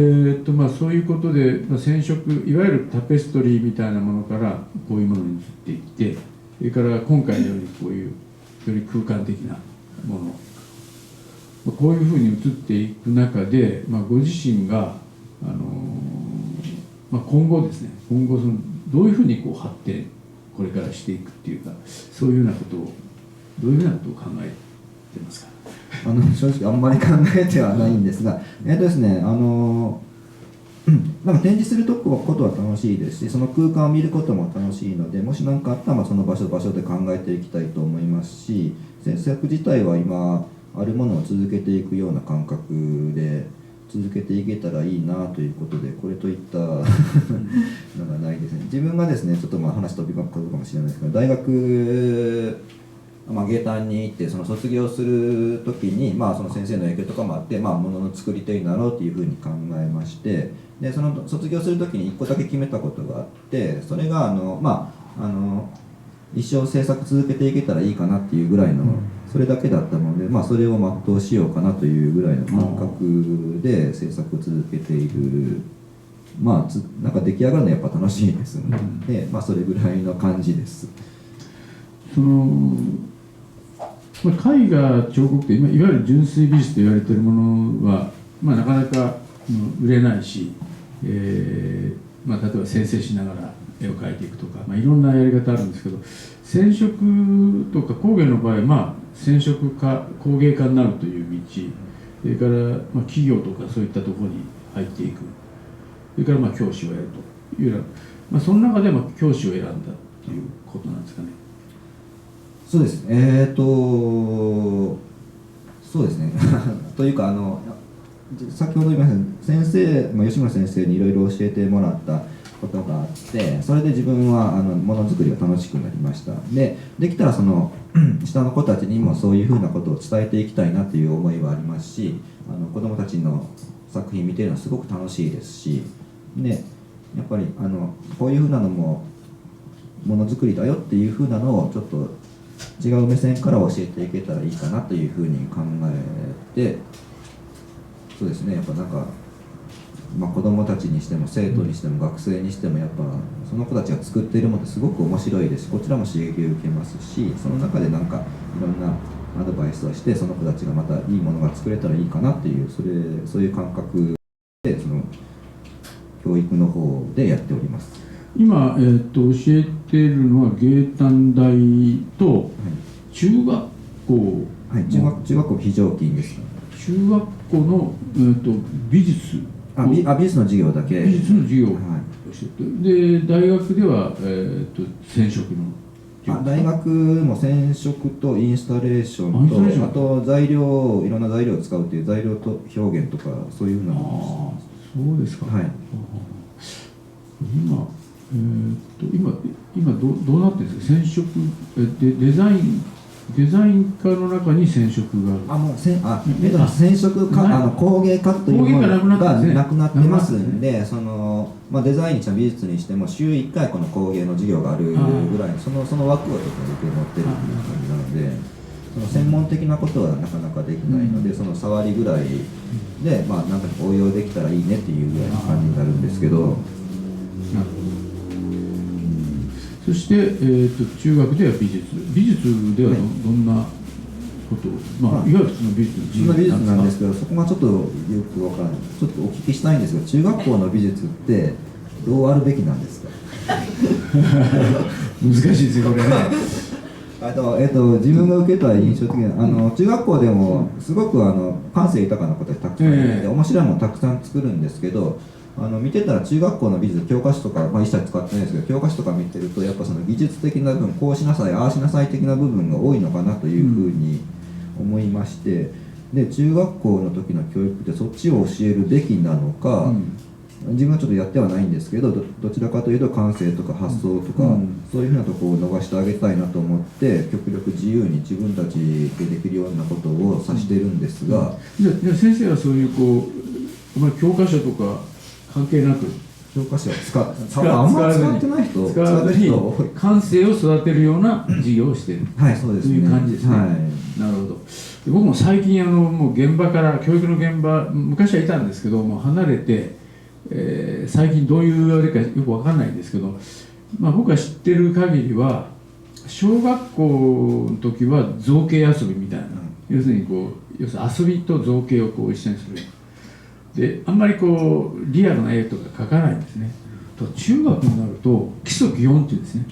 ういうことで、染色、いわゆるタペストリーみたいなものからこういうものに移っていって、それから今回のようにこういうより空間的なもの、こういうふうに移っていく中で、ご自身が、今後ですね、今後どういうふうにこう発展これからしていくっていうか、そういうようなことをどういうふうなことを考えてますか？正直あんまり考えてはないんですが、ですね、なんか展示することは楽しいですし、その空間を見ることも楽しいので、もし何かあったらその場所で考えていきたいと思いますし、制作自体は今あるものを続けていくような感覚で続けていけたらいいなということで、これといったのがないですね。自分がですね、ちょっと話飛び交うかもしれないですけど、大学芸大に行ってその卒業する時に、その先生の影響とかもあって、ものの作り手になろうというふうに考えまして、でその卒業する時に1個だけ決めたことがあって、それが一生制作続けていけたらいいかなっていうぐらいの、それだけだったので、それを全うしようかなというぐらいの感覚で制作を続けている。なんか出来上がるのはやっぱ楽しいですので、それぐらいの感じです。絵画彫刻っていわゆる純粋美術と言われているものは、なかなか売れないし、例えば生成しながら絵を描いていくとか、いろんなやり方あるんですけど、染色とか工芸の場合は、染色家工芸家になるという道、それから、企業とかそういったところに入っていく、それから教師をやるというような、その中で教師を選んだということなんですかね。そうです。そうですね。というか先ほど言いました先生、吉村先生にいろいろ教えてもらったことがあって、それで自分はものづくりが楽しくなりました。できたらその下の子たちにもそういうふうなことを伝えていきたいなという思いはありますし、子どもたちの作品見てるのはすごく楽しいですし、でやっぱりこういうふうなのもものづくりだよっていうふうなのをちょっと違う目線から教えていけたらいいかなというふうに考えて、そうですね、やっぱなんか、子どもたちにしても生徒にしても学生にしてもやっぱその子たちが作っているものってすごく面白いですし、こちらも刺激を受けますし、その中でなんかいろんなアドバイスをして、その子たちがまたいいものが作れたらいいかなっていう、そういう感覚でその教育の方でやっております。今、教えているのは芸短大と中学校、中学校非常勤です。中学校の、美術美術の授業だけ。美術の授業を教えて、で大学では、染色の大学も染色とインスタレーションと、あといろんな材料を使うという材料と表現とか、そういうふうなものです。そうですか。はい。今どうなってるんですか。染色デザイン科の中に染色がある。染色科工芸科というものがなくなってますんで、デザインにしても美術にしても週1回この工芸の授業があるぐらいのその枠をちょっと受け持ってるという感じなので、その専門的なことはなかなかできないので、その触りぐらいでなんか応用できたらいいねっていうぐらいの感じになるんですけど。そして、中学では美術ではどんなことを、いわゆる普通の美術なんですけど、そこがちょっとよくわからない。ちょっとお聞きしたいんですが、中学校の美術ってどうあるべきなんですか？難しいですよこれね。自分が受けた印象的な中学校でもすごく感性豊かな子たちたくさんいて、面白いものたくさん作るんですけど、見てたら中学校の美術教科書とか、一切使ってないですけど教科書とか見てるとやっぱその技術的な部分、こうしなさいああしなさい的な部分が多いのかなというふうに思いまして、で中学校の時の教育ってそっちを教えるべきなのか、自分はちょっとやってはないんですけど、どちらかというと感性とか発想とか、そういうふうなところを伸ばしてあげたいなと思って極力自由に自分たちでできるようなことをさしてるんですが、じゃあ先生はそういう教科書とか関係なく教科書をあんまり使ってない人、使わずに感性を育てるような授業をしている、はい、そうですね、という感じですね。はい、なるほど。僕も最近もう現場から教育の現場昔はいたんですけどもう離れて、最近どういうあれかよく分かんないんですけど、僕が知ってる限りは小学校の時は造形遊びみたいな、要するに要するに遊びと造形を一緒にするで、あんまりリアルな絵とか描かないんですね。と中学になると基礎基本っていうんですね。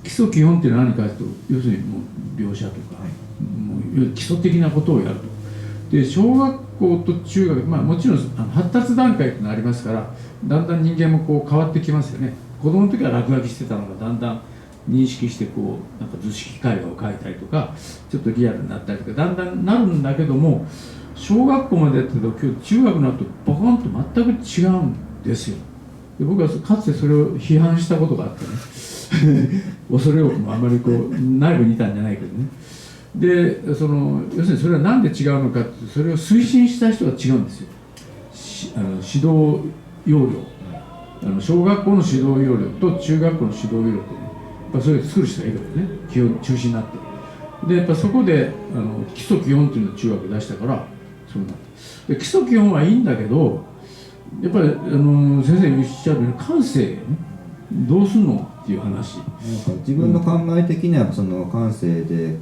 基礎基本っていうのは何かというと、要するにもう描写とか、もう基礎的なことをやると。で小学校と中学、もちろん発達段階っていうのがありますから、だんだん人間も変わってきますよね。子供の時は落書きしてたのがだんだん認識してなんか図式絵画を描いたりとかちょっとリアルになったりとかだんだんなるんだけども、小学校までやってると今日中学になるとボコンと全く違うんですよ。で僕はかつてそれを批判したことがあってね恐れ多くもあまり内部にいたんじゃないけどね。で要するにそれは何で違うのかって、それを推進した人が違うんですよ。指導要領、小学校の指導要領と中学校の指導要領ってね、やっぱそれを作る人がいるわけね、中心になって。でやっぱそこで基礎基本っていうのを中学で出したから、そうなってで基礎基本はいいんだけど、やっぱり先生おっしゃるように感性ね、どうすんのっていう話。なんか自分の考え的にはその感性で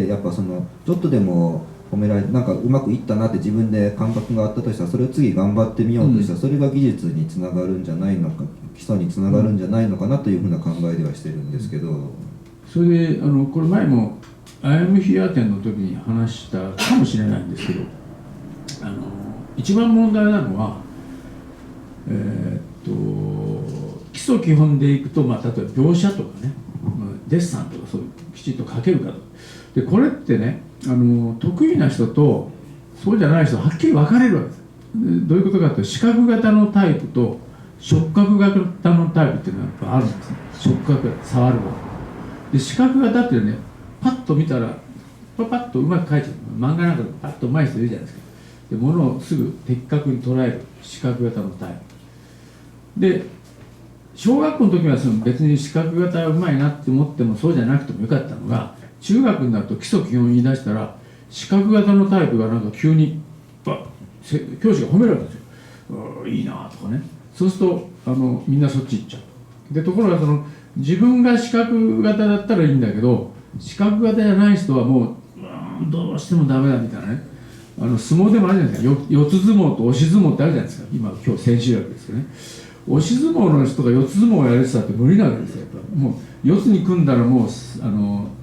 やっぱちょっとでも褒められてなんかうまくいったなって自分で感覚があったとしたら、それを次頑張ってみようとしたら、それが技術につながるんじゃないのか、基礎につながるんじゃないのかなというふうな考えではしてるんですけど、それでこれ前も「I am here」展の時に話したかもしれないんですけど、一番問題なのは基礎基本でいくと、例えば描写とかね、デッサンとかそういうきちっと描けるかと。でこれってね得意な人とそうじゃない人はっきり分かれるわけです。どういうことかというと、視覚型のタイプと触覚型のタイプっていうのはやっぱあるんですね。触覚型、触る方で、視覚型っていうのはね、パッと見たらパッとうまく描いちゃう。漫画なんかでパッとうまい人いるじゃないですか。で物をすぐ的確に捉える視覚型のタイプで、小学校の時は別に視覚型がうまいなって思ってもそうじゃなくてもよかったのが、中学になると基礎基本を言い出したら視覚型のタイプがなんか急に教師が褒めるわけですよ。いいなとかね。そうするとみんなそっち行っちゃう。でところが自分が視覚型だったらいいんだけど、視覚型じゃない人はもうどうしてもダメだみたいなね。相撲でもあるじゃないですか。四つ相撲と押し相撲ってあるじゃないですか。今千秋楽ですけどね。押し相撲の人が四つ相撲をやる人だって無理なわけですよ。やっぱもう四つに組んだらもう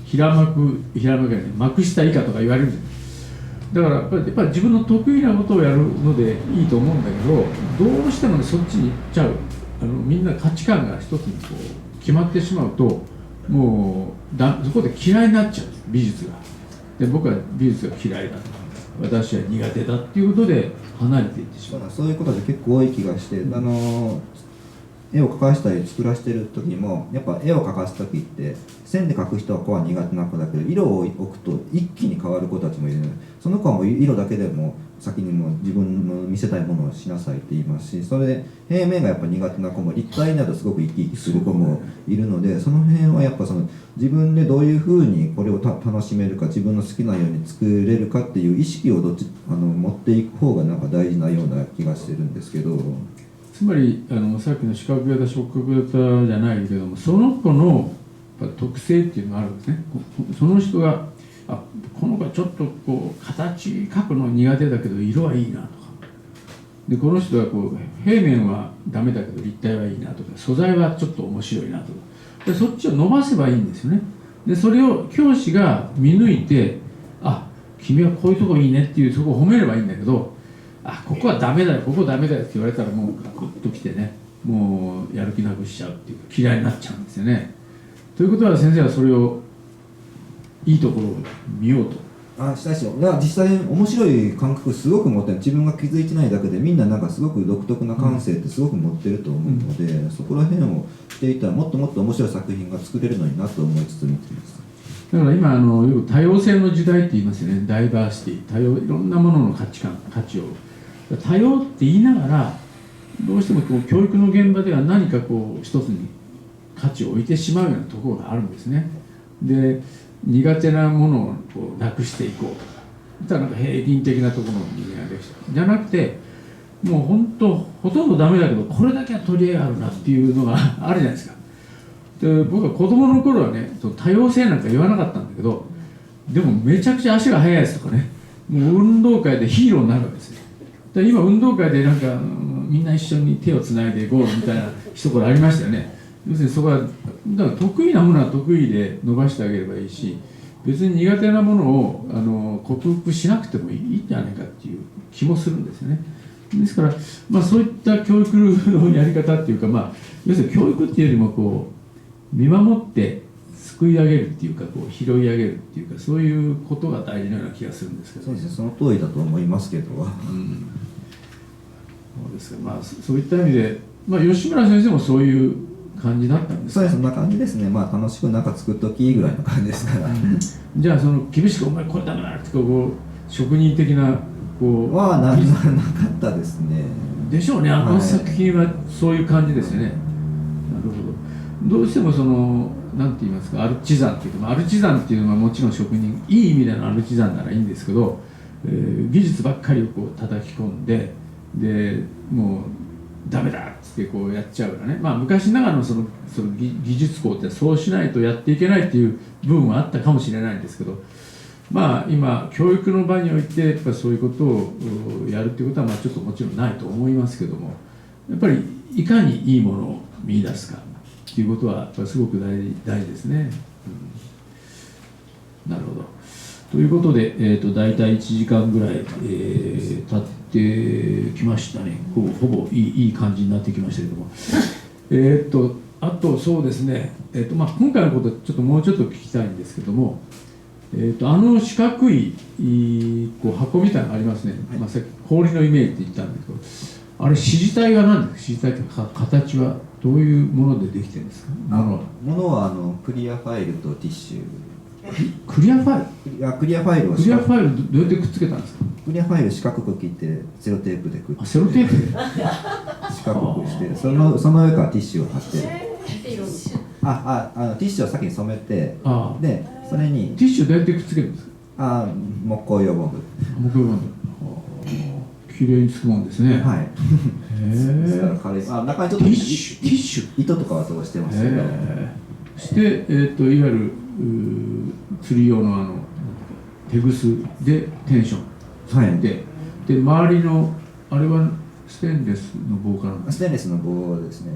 平幕じゃない幕下以下とか言われるじゃない。だからやっぱり自分の得意なことをやるのでいいと思うんだけど、どうしてもねそっちに行っちゃう。みんな価値観が一つに決まってしまうと、もうそこで嫌いになっちゃうんです、美術が。で僕は美術が嫌いだと、私は苦手だっていうことで離れていってしまう。そういうことで結構多い気がして、絵を描かしたり作らせてる時にも、やっぱ絵を描かす時って線で描く人は子は苦手な子だけど、色を置くと一気に変わる子たちもいるので、その子はもう色だけでも先にも自分の見せたいものをしなさいって言いますし、それで平面がやっぱ苦手な子も立体になるとすごく生き生きする子もいるので、その辺はやっぱ自分でどういうふうにこれを楽しめるか、自分の好きなように作れるかっていう意識を持っていく方がなんか大事なような気がしてるんですけど。つまりさっきの視覚型触覚型じゃないけども、その子の特性っていうのがあるんですね。その人がこの子はちょっと形描くの苦手だけど色はいいなとか、でこの人は平面はダメだけど立体はいいなとか、素材はちょっと面白いなとか、でそっちを伸ばせばいいんですよね。でそれを教師が見抜いて、君はこういうとこいいねっていう、そこを褒めればいいんだけど、ここはダメだよ、ここダメだよって言われたらもうガクッときてね、もうやる気なくしちゃうっていうか嫌いになっちゃうんですよね。ということは先生はそれをいいところを見ようと。したいし、実際に面白い感覚すごく持ってる。自分が気づいてないだけでみんななんかすごく独特な感性ってすごく持ってると思うので、そこら辺をしていったらもっともっと面白い作品が作れるのになと思いつつ見てます。だから今よく多様性の時代って言いますよね。ダイバーシティ、多様、いろんなものの価値を多様って言いながら、どうしても教育の現場では何か一つに価値を置いてしまうようなところがあるんですね。で苦手なものをなくしていこうとか、たらなんか平均的なところの人間ができたじゃなくて、もう本当ほとんどダメだけどこれだけは取り合いあるなっていうのがあるじゃないですか。で僕は子供の頃はねその多様性なんか言わなかったんだけど、でもめちゃくちゃ足が速いやつとかね、もう運動会でヒーローになるわけですよ。で今運動会でなんかみんな一緒に手をつないでゴールみたいな一言ありましたよね。要するにそこはだから得意なものは得意で伸ばしてあげればいいし、別に苦手なものを克服しなくてもいいんじゃないかっていう気もするんですよね。ですから、そういった教育のやり方っていうか、要するに教育っていうよりもこう見守って救い上げるっていうか、こう拾い上げるっていうか、そういうことが大事なような気がするんですけど、そうですね、その通りだと思いますけど、そうですか。そういった意味で、吉村先生もそういう感じだったんですか。そうです、そんな感じですね。楽しくなんか作っときぐらいの感じですから。じゃあその厳しくお前これダメだってこう職人的なこうはなかったですね。でしょうね。あの作品はそういう感じですよね。なるほど。どうしてもそのなんて言いますか、アルチザンっていうか、アルチザンっていうのはもちろん職人、いい意味でのアルチザンならいいんですけど、技術ばっかりをこう叩き込んで、でもうダメだっつってこうやっちゃうよね。昔ながらのその技術工ってそうしないとやっていけないっていう部分はあったかもしれないんですけど、今教育の場においてやっぱりそういうことをやるっていうことはちょっともちろんないと思いますけども、やっぱりいかにいいものを見出すかっていうことはやっぱりすごく大事ですね。なるほど。ということで、大体1時間ぐらい、経ってきましたね。ほぼいい感じになってきましたけども、あとそうですね、今回のことちょっともうちょっと聞きたいんですけども、四角いこう箱みたいなのがありますね。さっき氷のイメージって言ったんですけど、あれ支持体が何ですか。支持体って形はどういうものでできてるんですか。ものはクリアファイルとティッシュ。クリアファイル。いや、クリアファイルをクリアファイルどうやってくっつけたんですか。クリアファイル四角く切ってセロテープでくっつけて、セロテープで四角くして、その上からティッシュを貼って、ティッシュを先に染めて、でそれにティッシュどうやってくっつけるんですか。木工用ボンド。木工用ボンド。綺麗につくもんですね。はい。ですから軽い。中にちょっとティッシュ糸とかはそうしてますけど。そして、いわゆる釣り用のテグスでテンションで、周りのあれはステンレスの棒からなんですか。ステンレスの棒ですね。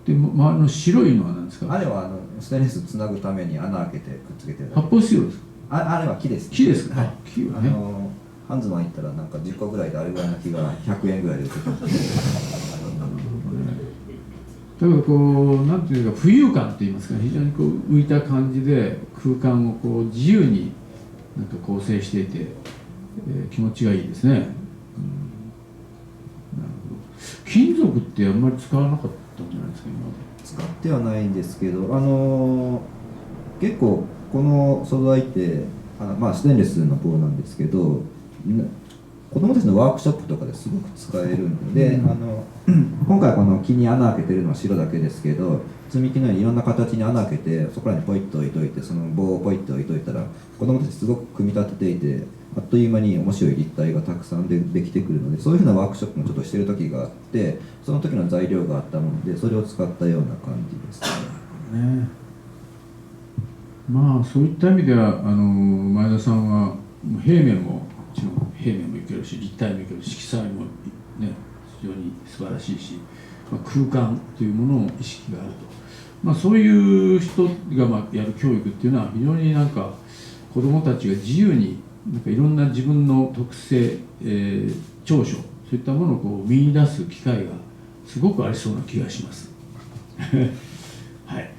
で周りの白いのは何ですか。あれはステンレスつなぐために穴開けてくっつけてる。発泡スチロールですか。あれは木です。木ですか。木はね。ハンズマン行ったらなんか10個ぐらいであれぐらいの木が100円ぐらいで売ってた。だからこうなんていうか浮遊感といいますか、非常にこう浮いた感じで空間をこう自由になんか構成していて、気持ちがいいですね。なるほど。金属ってあんまり使わなかったんじゃないですか。使ってはないんですけど、結構この素材ってステンレスの棒なんですけど、子供たちのワークショップとかですごく使えるので、今回この木に穴開けてるのは白だけですけど、積み木のようにいろんな形に穴開けてそこらにポイッと置いといて、その棒をポイッと置いといたら子供たちすごく組み立てていて、あっという間に面白い立体がたくさんできてくるので、そういうふうなワークショップもちょっとしてる時があって、その時の材料があったのでそれを使ったような感じですね。そういった意味では前田さんは平面ももちろん平面もいけるし、立体もいけるし、色彩もね非常に素晴らしいし、空間というものを意識があると、そういう人がやる教育っていうのは非常になんか子どもたちが自由になんかいろんな自分の特性、長所、そういったものをこう見出す機会がすごくありそうな気がします。はい、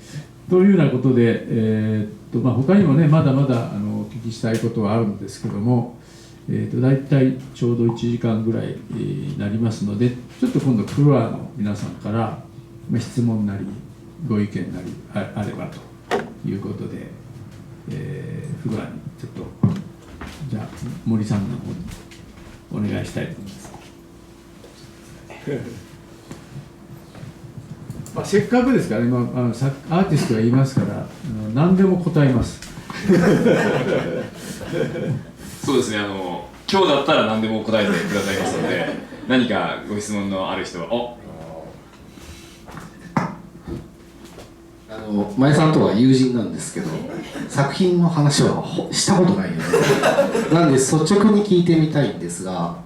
というようなことで、他にもねまだまだお聞きしたいことはあるんですけども、大体ちょうど1時間ぐらいになりますので、ちょっと今度フロアの皆さんから質問なりご意見なりあればということで、フロアにちょっとじゃあ森さんの方にお願いしたいと思います。せっかくですから、今アーティストが言いますから何でも答えます。そうですね、今日だったら何でも答えてくださいますので、何かご質問のある人は、前さんとは友人なんですけど、作品の話はしたことないよね。なんで率直に聞いてみたいんですが、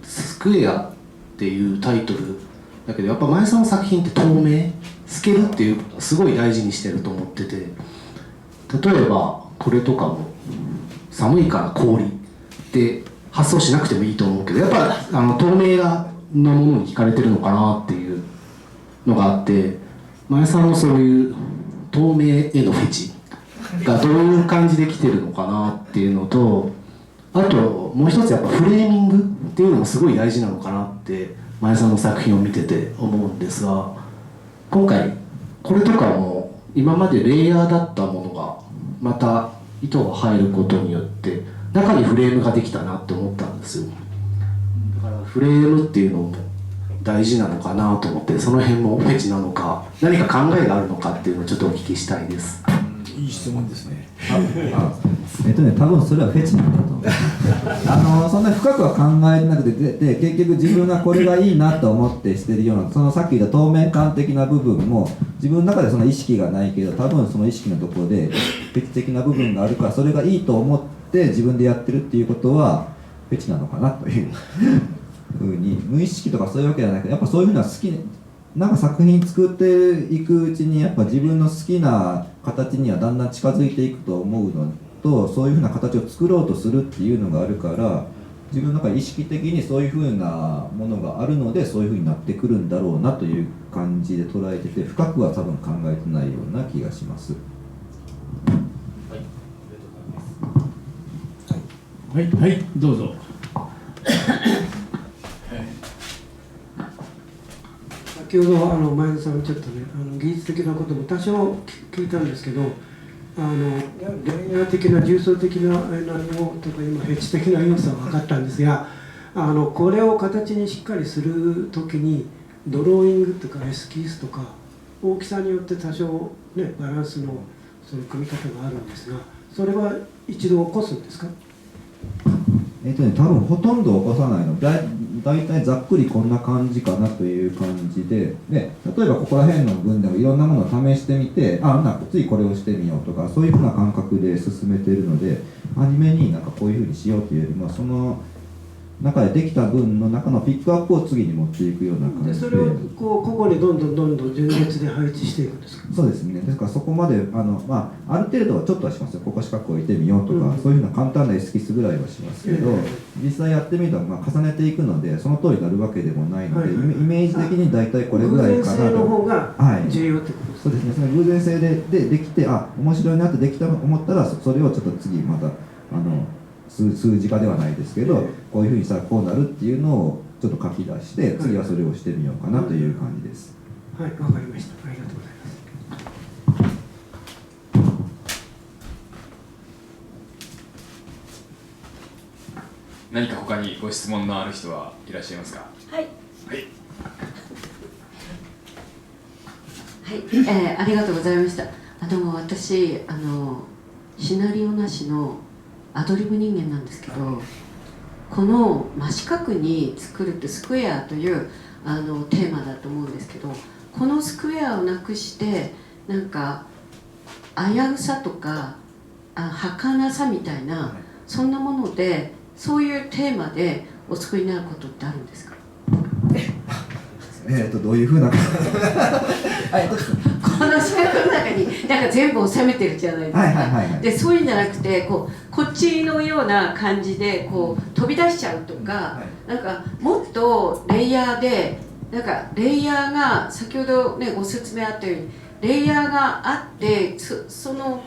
スクエアっていうタイトルだけど、やっぱ前さんの作品って透明、透けるっていうすごい大事にしてると思ってて、例えばこれとかも寒いから氷って発想しなくてもいいと思うけど、やっぱ透明なものに惹かれてるのかなっていうのがあって、前さんのそういう透明へのフェチがどういう感じで来てるのかなっていうのと、あともう一つやっぱフレーミングっていうのもすごい大事なのかなって前さんの作品を見てて思うんですが、今回これとかも今までレイヤーだったものがまた糸が入ることによって中にフレームができたなって思ったんですよ。だからフレームっていうのも大事なのかなと思って、その辺もフェチなのか何か考えがあるのかっていうのをちょっとお聞きしたいです。いい質問ですね。多分それはフェチなんだと思う。そんな深くは考えなくて、結局自分がこれがいいなと思ってしてるような、そのさっき言った透明感的な部分も自分の中でその意識がないけど、多分その意識のところでフェチ的な部分があるから、それがいいと思って自分でやってるっていうことはフェチなのかなというふうに、無意識とかそういうわけじゃないけど、やっぱそういうふうな好きなんか作品作っていくうちにやっぱ自分の好きな形にはだんだん近づいていくと思うのと、そういうふうな形を作ろうとするっていうのがあるから、自分の中で意識的にそういうふうなものがあるのでそういうふうになってくるんだろうなという感じで捉えてて、深くは多分考えてないような気がします。はい、はい、どうぞ。先ほど前田さんちょっとね技術的なことも多少聞いたんですけど、レイヤー的な重層的な内容とか今フェチ的な要素は分かったんですが、これを形にしっかりするときにドローイングとかエスキースとか大きさによって多少、ね、バランスのその組み方があるんですが、それは一度起こすんですか？多分ほとんど起こさないの。だいたいざっくりこんな感じかなという感じで、例えばここら辺の分でもいろんなものを試してみて、次これをしてみようとか、そういうふうな感覚で進めているので、アニメになんかこういうふうにしようというよりも、その中でできた分の中のピックアップを次に持っていくような感じで。それをこう個々にどんどん順列で配置していくんですか？そうですね。ですからそこまである程度はちょっとはしますよ。ここ四角置いてみようとか、そういうふうな簡単なエスキスぐらいはしますけど、実際やってみると重ねていくので、その通りになるわけでもないので、イメージ的に大体これぐらいかなと。偶然性の方が重要ってことですか？そうですね。その偶然性でできて、面白いなってできたと思ったら、それをちょっと次また数字化ではないですけど、こういうふうにしたらこうなるっていうのをちょっと書き出して、次はそれをしてみようかなという感じです。はい、わかりました。ありがとうございます。何か他にご質問のある人はいらっしゃいますか？はい。はい。はい、ありがとうございました。私シナリオなしのアドリブ人間なんですけど、この真四角に作るってスクエアというテーマだと思うんですけど、このスクエアをなくしてなんか危うさとか儚さみたいな、そんなものでそういうテーマでお作りになることってあるんですか？どういうふうなこの四角の中になんか全部収めてるじゃないですか。でそういうんじゃなくてこっちのような感じで飛び出しちゃうとか、なんかもっとレイヤーでなんかレイヤーが先ほどねご説明あったようにレイヤーがあってその、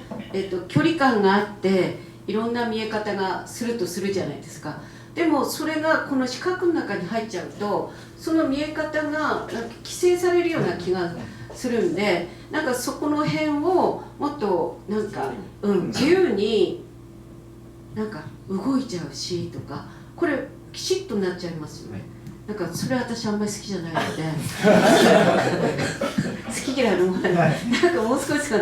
距離感があっていろんな見え方がするとするじゃないですか。でもそれがこの四角の中に入っちゃうとその見え方がなんか規制されるような気がするんで、なんかそこの辺をもっとなんか、自由になんか動いちゃうしとか、これきちっとなっちゃいますよね。なんかそれ私あんまり好きじゃないので好き嫌いのものなんかもう少し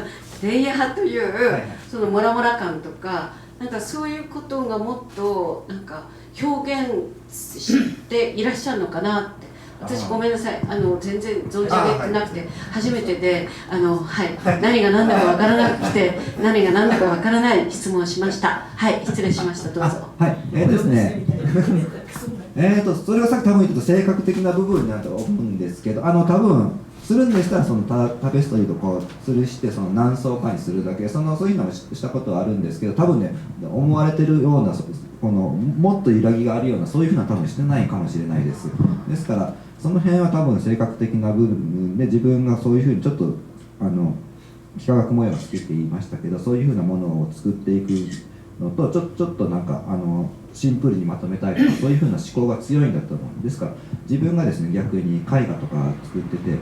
レイヤーという、はいそのモラモラ感とか、なんかそういうことがもっとなんか表現していらっしゃるのかなって。私ごめんなさい、全然存じ上げてなくて、初めてで、はい、何が何だかわからなくて、何が何だかわからない質問をしました。はい、失礼しました。どうぞ。はい、ですね。それがさっき多分言った性格的な部分になると思うんですけど、多分するんでしたらそのタペストリーとこう吊るしてその何層かにするだけ、そういうのをしたことはあるんですけど、多分ね思われてるようなこのもっと揺らぎがあるようなそういうふうな多分してないかもしれないです。ですからその辺は多分性格的な部分で自分がそういうふうにちょっと幾何学模様が好きって言いましたけど、そういうふうなものを作っていくのとちょっとなんかシンプルにまとめたいとかそういうふうな思考が強いんだと思うんですから、自分がですね逆に絵画とか作ってて、絵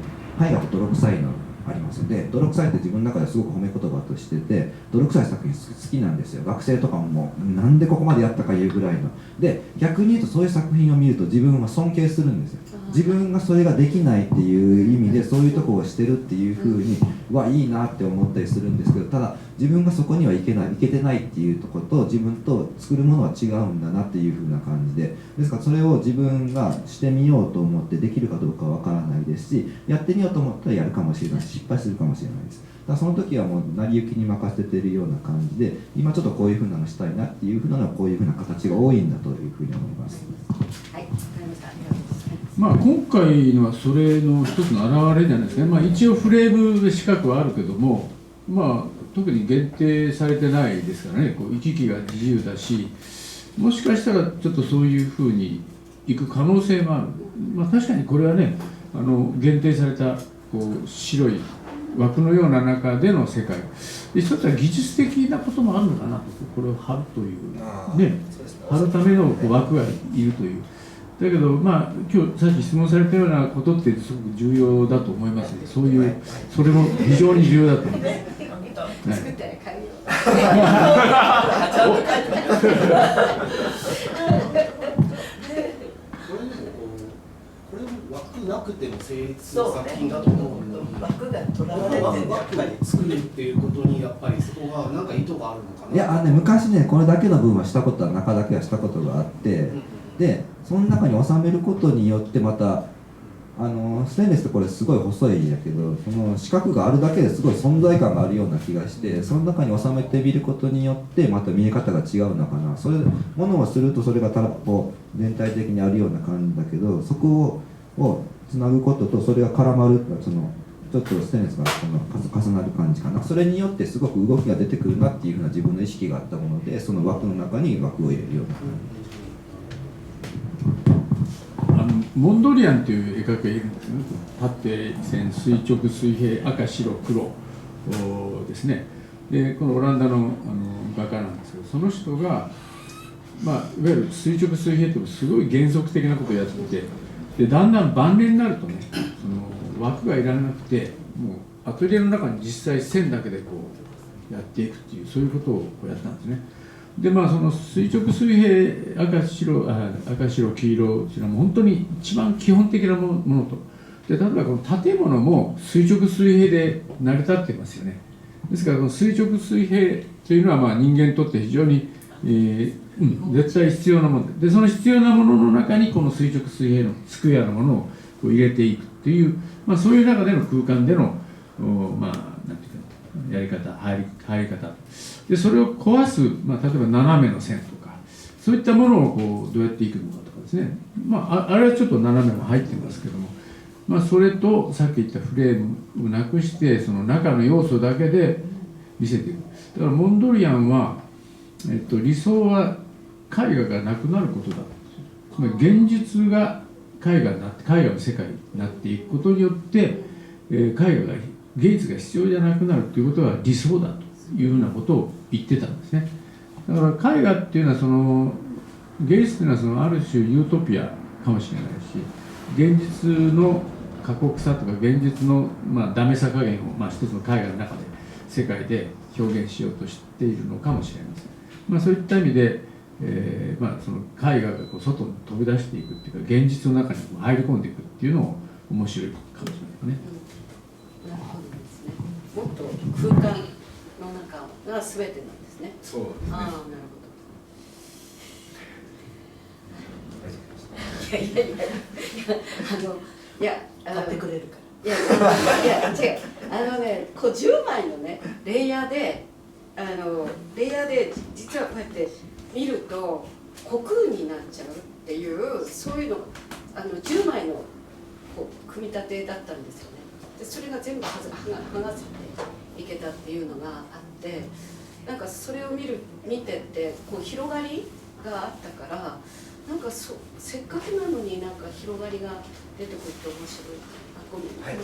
画って泥臭いのありますので、泥臭いって自分の中ですごく褒め言葉としてて、泥臭い作品好きなんですよ。学生とかもなんでここまでやったかいうぐらいので、逆に言うとそういう作品を見ると自分は尊敬するんですよ。自分がそれができないっていう意味でそういうとこをしてるっていう風にいいなって思ったりするんですけど、ただ自分がそこにはいけてないっていうところと自分と作るものは違うんだなっていう風な感じで、ですからそれを自分がしてみようと思ってできるかどうかわからないですし、やってみようと思ったらやるかもしれないし失敗するかもしれないです。だからその時はもう成り行きに任せてるような感じで、今ちょっとこういう風なのしたいなっていう風なのはこういう風な形が多いんだという風に思います。はい、わかりました。ありがとうございます。今回のはそれの一つの表れじゃないですかね。一応フレームで四角はあるけども、特に限定されてないですからね。行き来が自由だし、もしかしたらちょっとそういうふうにいく可能性もある。確かにこれはね、限定された白い枠のような中での世界で、一つは技術的なこともあるのかなと。これを貼るというね、貼るための枠がいるという。だけど今日さっき質問されたようなことってすごく重要だと思いますね。それも非常に重要だと思います。作ったら買うよ。これも枠なくても成立する作品だと思うので、枠が取られてる枠を作るっていうことにやっぱりそこがなんか意図があるのかな。いや昔ねこれだけの分はしたことは中だけはしたことがあって、でその中に収めることによってまたステンレスってこれすごい細いんやけど、その四角があるだけですごい存在感があるような気がして、その中に収めてみることによってまた見え方が違うのかな。それものをするとそれが全体的にあるような感じだけど、そこをつなぐこととそれが絡まるちょっとステンレスが重なる感じかな。それによってすごく動きが出てくるなっていうふうな自分の意識があったもので、その枠の中に枠を入れるような感じ。モンドリアンという絵描きがいるんですね。縦線、垂直、水平、赤、白、黒ですね。でこのオランダの画家なんですけど、その人が、いわゆる垂直水平ってすごい原則的なことをやってて、でだんだん晩年になるとね、その枠がいらなくて、もうアトリエの中に実際線だけでやっていくっていう、そういうことをやったんですね。でその垂直水平赤白黄色っていうのはもう本当に一番基本的なものと、で例えばこの建物も垂直水平で成り立っていますよね。ですからこの垂直水平というのは人間にとって非常に、絶対必要なもので、その必要なものの中にこの垂直水平のスクエアのものを入れていくという、そういう中での空間でのなんていうかやり方入り方で、それを壊す、例えば斜めの線とかそういったものをどうやっていくのかとかですね、あれはちょっと斜めも入ってますけども、それとさっき言ったフレームをなくしてその中の要素だけで見せていく。だからモンドリアンは、理想は絵画がなくなることだ。つまり現実が絵画になって絵画の世界になっていくことによって、絵画が芸術が必要じゃなくなるということが理想だというふうなことを言ってたんですね。だから絵画っていうのは芸術というのはある種ユートピアかもしれないし、現実の過酷さとか現実のダメさ加減を一つの絵画の中で世界で表現しようとしているのかもしれません。そういった意味で、その絵画が外に飛び出していくっていうか現実の中に入り込んでいくっていうのも面白いかもしれないですね。なるほどですね。もっと空間の中が全てなんですね。そうですね。ああ、なるほど。いや買ってくれるから。いや違う、こう10枚のねレイヤーで実はこうやって見ると虚空になっちゃうっていうそういうの10枚のこう組み立てだったんですよね。でそれが全部剥がせていけたっていうのがあって、なんかそれを見てってこう広がりがあったから、なんかせっかくなのになんか広がりが出てくると面白い。ごめん、はい、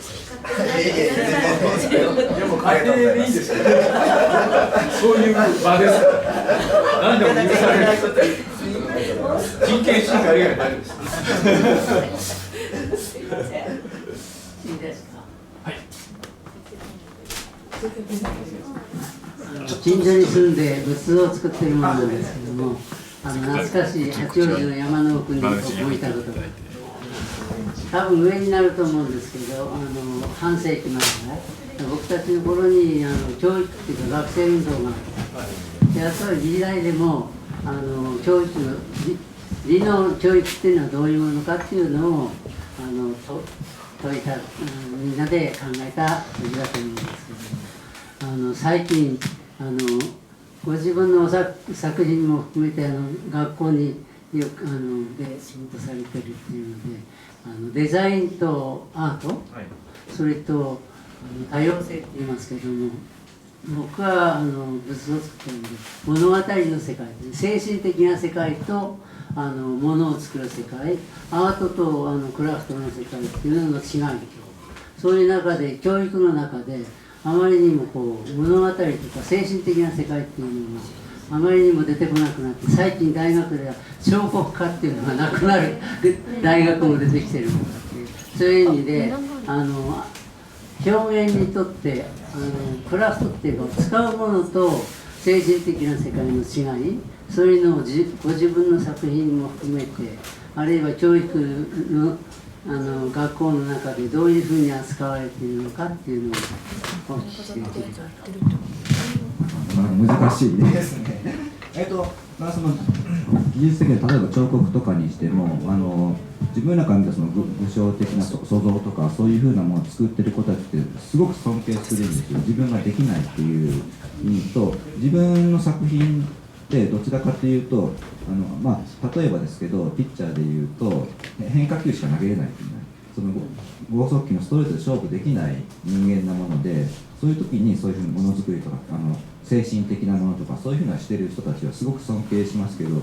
でも家庭でいいですよ。そういう場です。何でも許される。人権侵害以外大丈夫です。すいません。いいですか。はい。近所に住んで仏像を作っているものなんですけども、懐かしい八王子の山の奥に置いたことが多分上になると思うんですけど、半世紀前から僕たちの頃に教育っていうか学生運動があって、やっぱり時代でも教育の理の教育っていうのはどういうものかっていうのを説いた、みんなで考えた時だと思うんですけど、最近ご自分の作品も含めて学校によくで仕事されてるっていうので、デザインとアート、はい、それと多様性って言いますけども、僕は仏像を作ってるんで物語の世界、精神的な世界と物を作る世界、アートとクラフトの世界っていうのの違いと、そういう中で教育の中であまりにもこう物語とか精神的な世界っていうのがあまりにも出てこなくなって、最近大学では彫刻家っていうのがなくなる大学も出てきてるのかっていう、そういう意味で表現にとってクラフトっていうか使うものと精神的な世界の違い、そういうのをご自分の作品も含めて、あるいは教育の学校の中でどういうふうに扱われているのかっていうのをお聞きしていきたい。難しいですね。その技術的に例えば彫刻とかにしても自分らから見たその具象的な塑像とかそういうふうなものを作ってる子たちってすごく尊敬するんですよ。自分ができないっていう意味と、自分の作品ってどちらかというと例えばですけどピッチャーでいうと変化球しか投げれないっていうその剛速球のストレートで勝負できない人間なもので、そういう時にそういうふうにものづくりとか精神的なものとかそういうふうなしてる人たちはすごく尊敬しますけど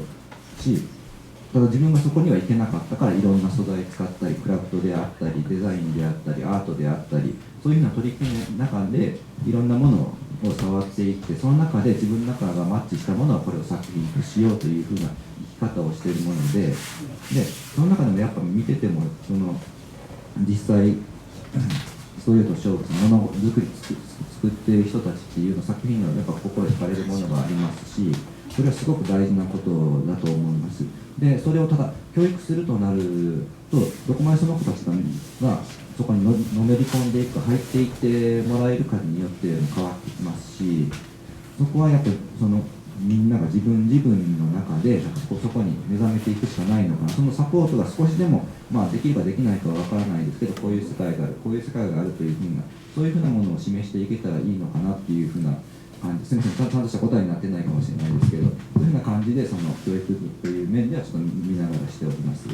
ただ自分がそこには行けなかったからいろんな素材使ったりクラフトであったりデザインであったりアートであったりそういうふうな取り組みの中でいろんなものを触っていって、その中で自分の中がマッチしたものはこれを作品としようというふうな生き方をしているもので、その中でもやっぱ見てても実際ストレート勝負ものづくり作っている人たちっていうの作品にはやっぱ心惹かれるものがありますし、それはすごく大事なことだと思います。でそれをただ教育するとなるとどこまでその子たちがそこにのめり込んでいくか入っていってもらえるかによって変わってきますし、そこはやっぱりみんなが自分の中でそこに目覚めていくしかないのかな。そのサポートが少しでも、できればできないかは分からないですけど、こういう世界があるというふうなそういうふうなものを示していけたらいいのかなっていうふうな感じ。すみません、ちゃんとした答えになってないかもしれないですけど、そういうふうな感じでその教育という面ではちょっと見ながらしております。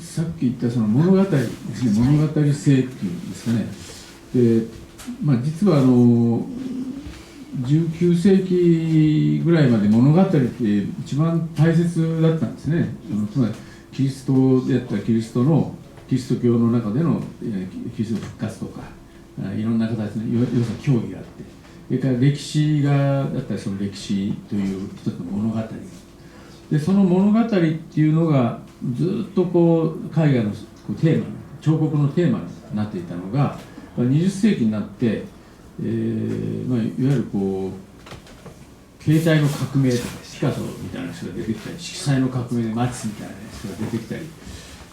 さっき言ったその物語ですね、物語性っていうんですかね。で実は19世紀ぐらいまで物語って一番大切だったんですね。つまりキリストであったらキリスト教の中でのキリスト復活とかいろんな形の要するに教義があって、それから歴史だったらその歴史という一つの物語で、その物語っていうのがずっと絵画のテーマ、彫刻のテーマになっていたのが20世紀になって、いわゆる携帯の革命とかピカソみたいな人が出てきたり、色彩の革命でマティスみたいな人が出てきたり、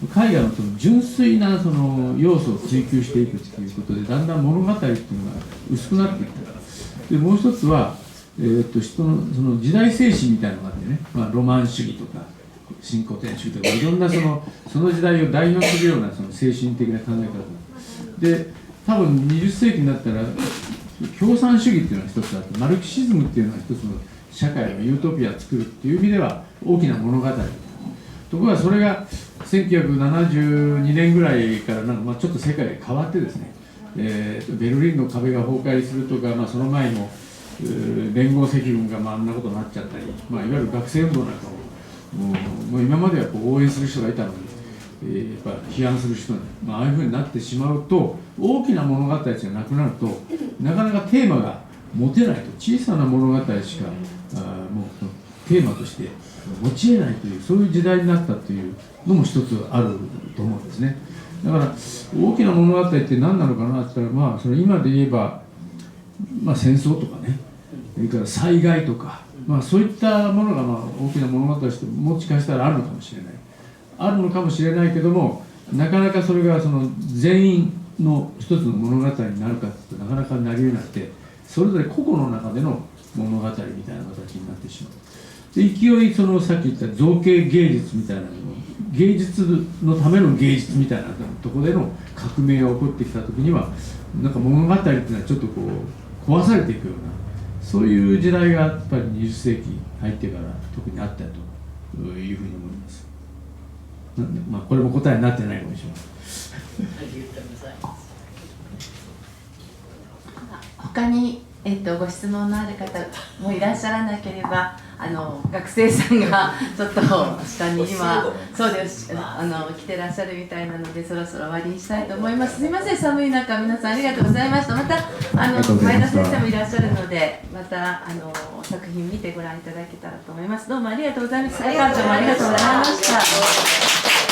絵画のその純粋なその要素を追求していくということで、だんだん物語っていうのが薄くなっていった。でもう一つは、人のその時代精神みたいなのがあってね、ロマン主義とか新古典主義とかいろんなその時代を代表するようなその精神的な考え方で、多分20世紀になったら共産主義っていうのが一つあって、マルクシズムっていうのが一つの社会のユートピアを作るっていう意味では大きな物語。ところがそれが1972年ぐらいからちょっと世界が変わってですね、ベルリンの壁が崩壊するとか、その前も連合赤軍があんなことになっちゃったり、いわゆる学生運動なんかもう今までは応援する人がいたのに、やっぱ批判する人が、ああいうふうになってしまうと、大きな物語がなくなると、なかなかテーマが持てないと、小さな物語しかもうテーマとして持ち得ないという、そういう時代になったというのも一つあると思うんですね。だから大きな物語って何なのかなって言ったら、それ今で言えば、戦争とかね、それから災害とか、そういったものが大きな物語としてもしかしたらあるのかもしれない。あるのかもしれないけども、なかなかそれがその全員の一つの物語になるかっていうとなかなかなり得なくて、それぞれ個々の中での物語みたいな形になってしまう。で勢いさっき言った造形芸術みたいなのも、芸術のための芸術みたいなところでの革命が起こってきた時には、なんか物語っていうのはちょっと壊されていくような、そういう時代がやっぱり20世紀入ってから特にあったというふうに思います。これも答えになってないかもしれません。他に、ご質問のある方もいらっしゃらなければ、学生さんがちょっと下に今そうです来てらっしゃるみたいなので、そろそろ終わりにしたいと思います。すみません、寒い中皆さんありがとうございました。また前田先生もいらっしゃるので、また作品見てご覧いただけたらと思います。どうもありがとうございます。菅館長もありがとうございました。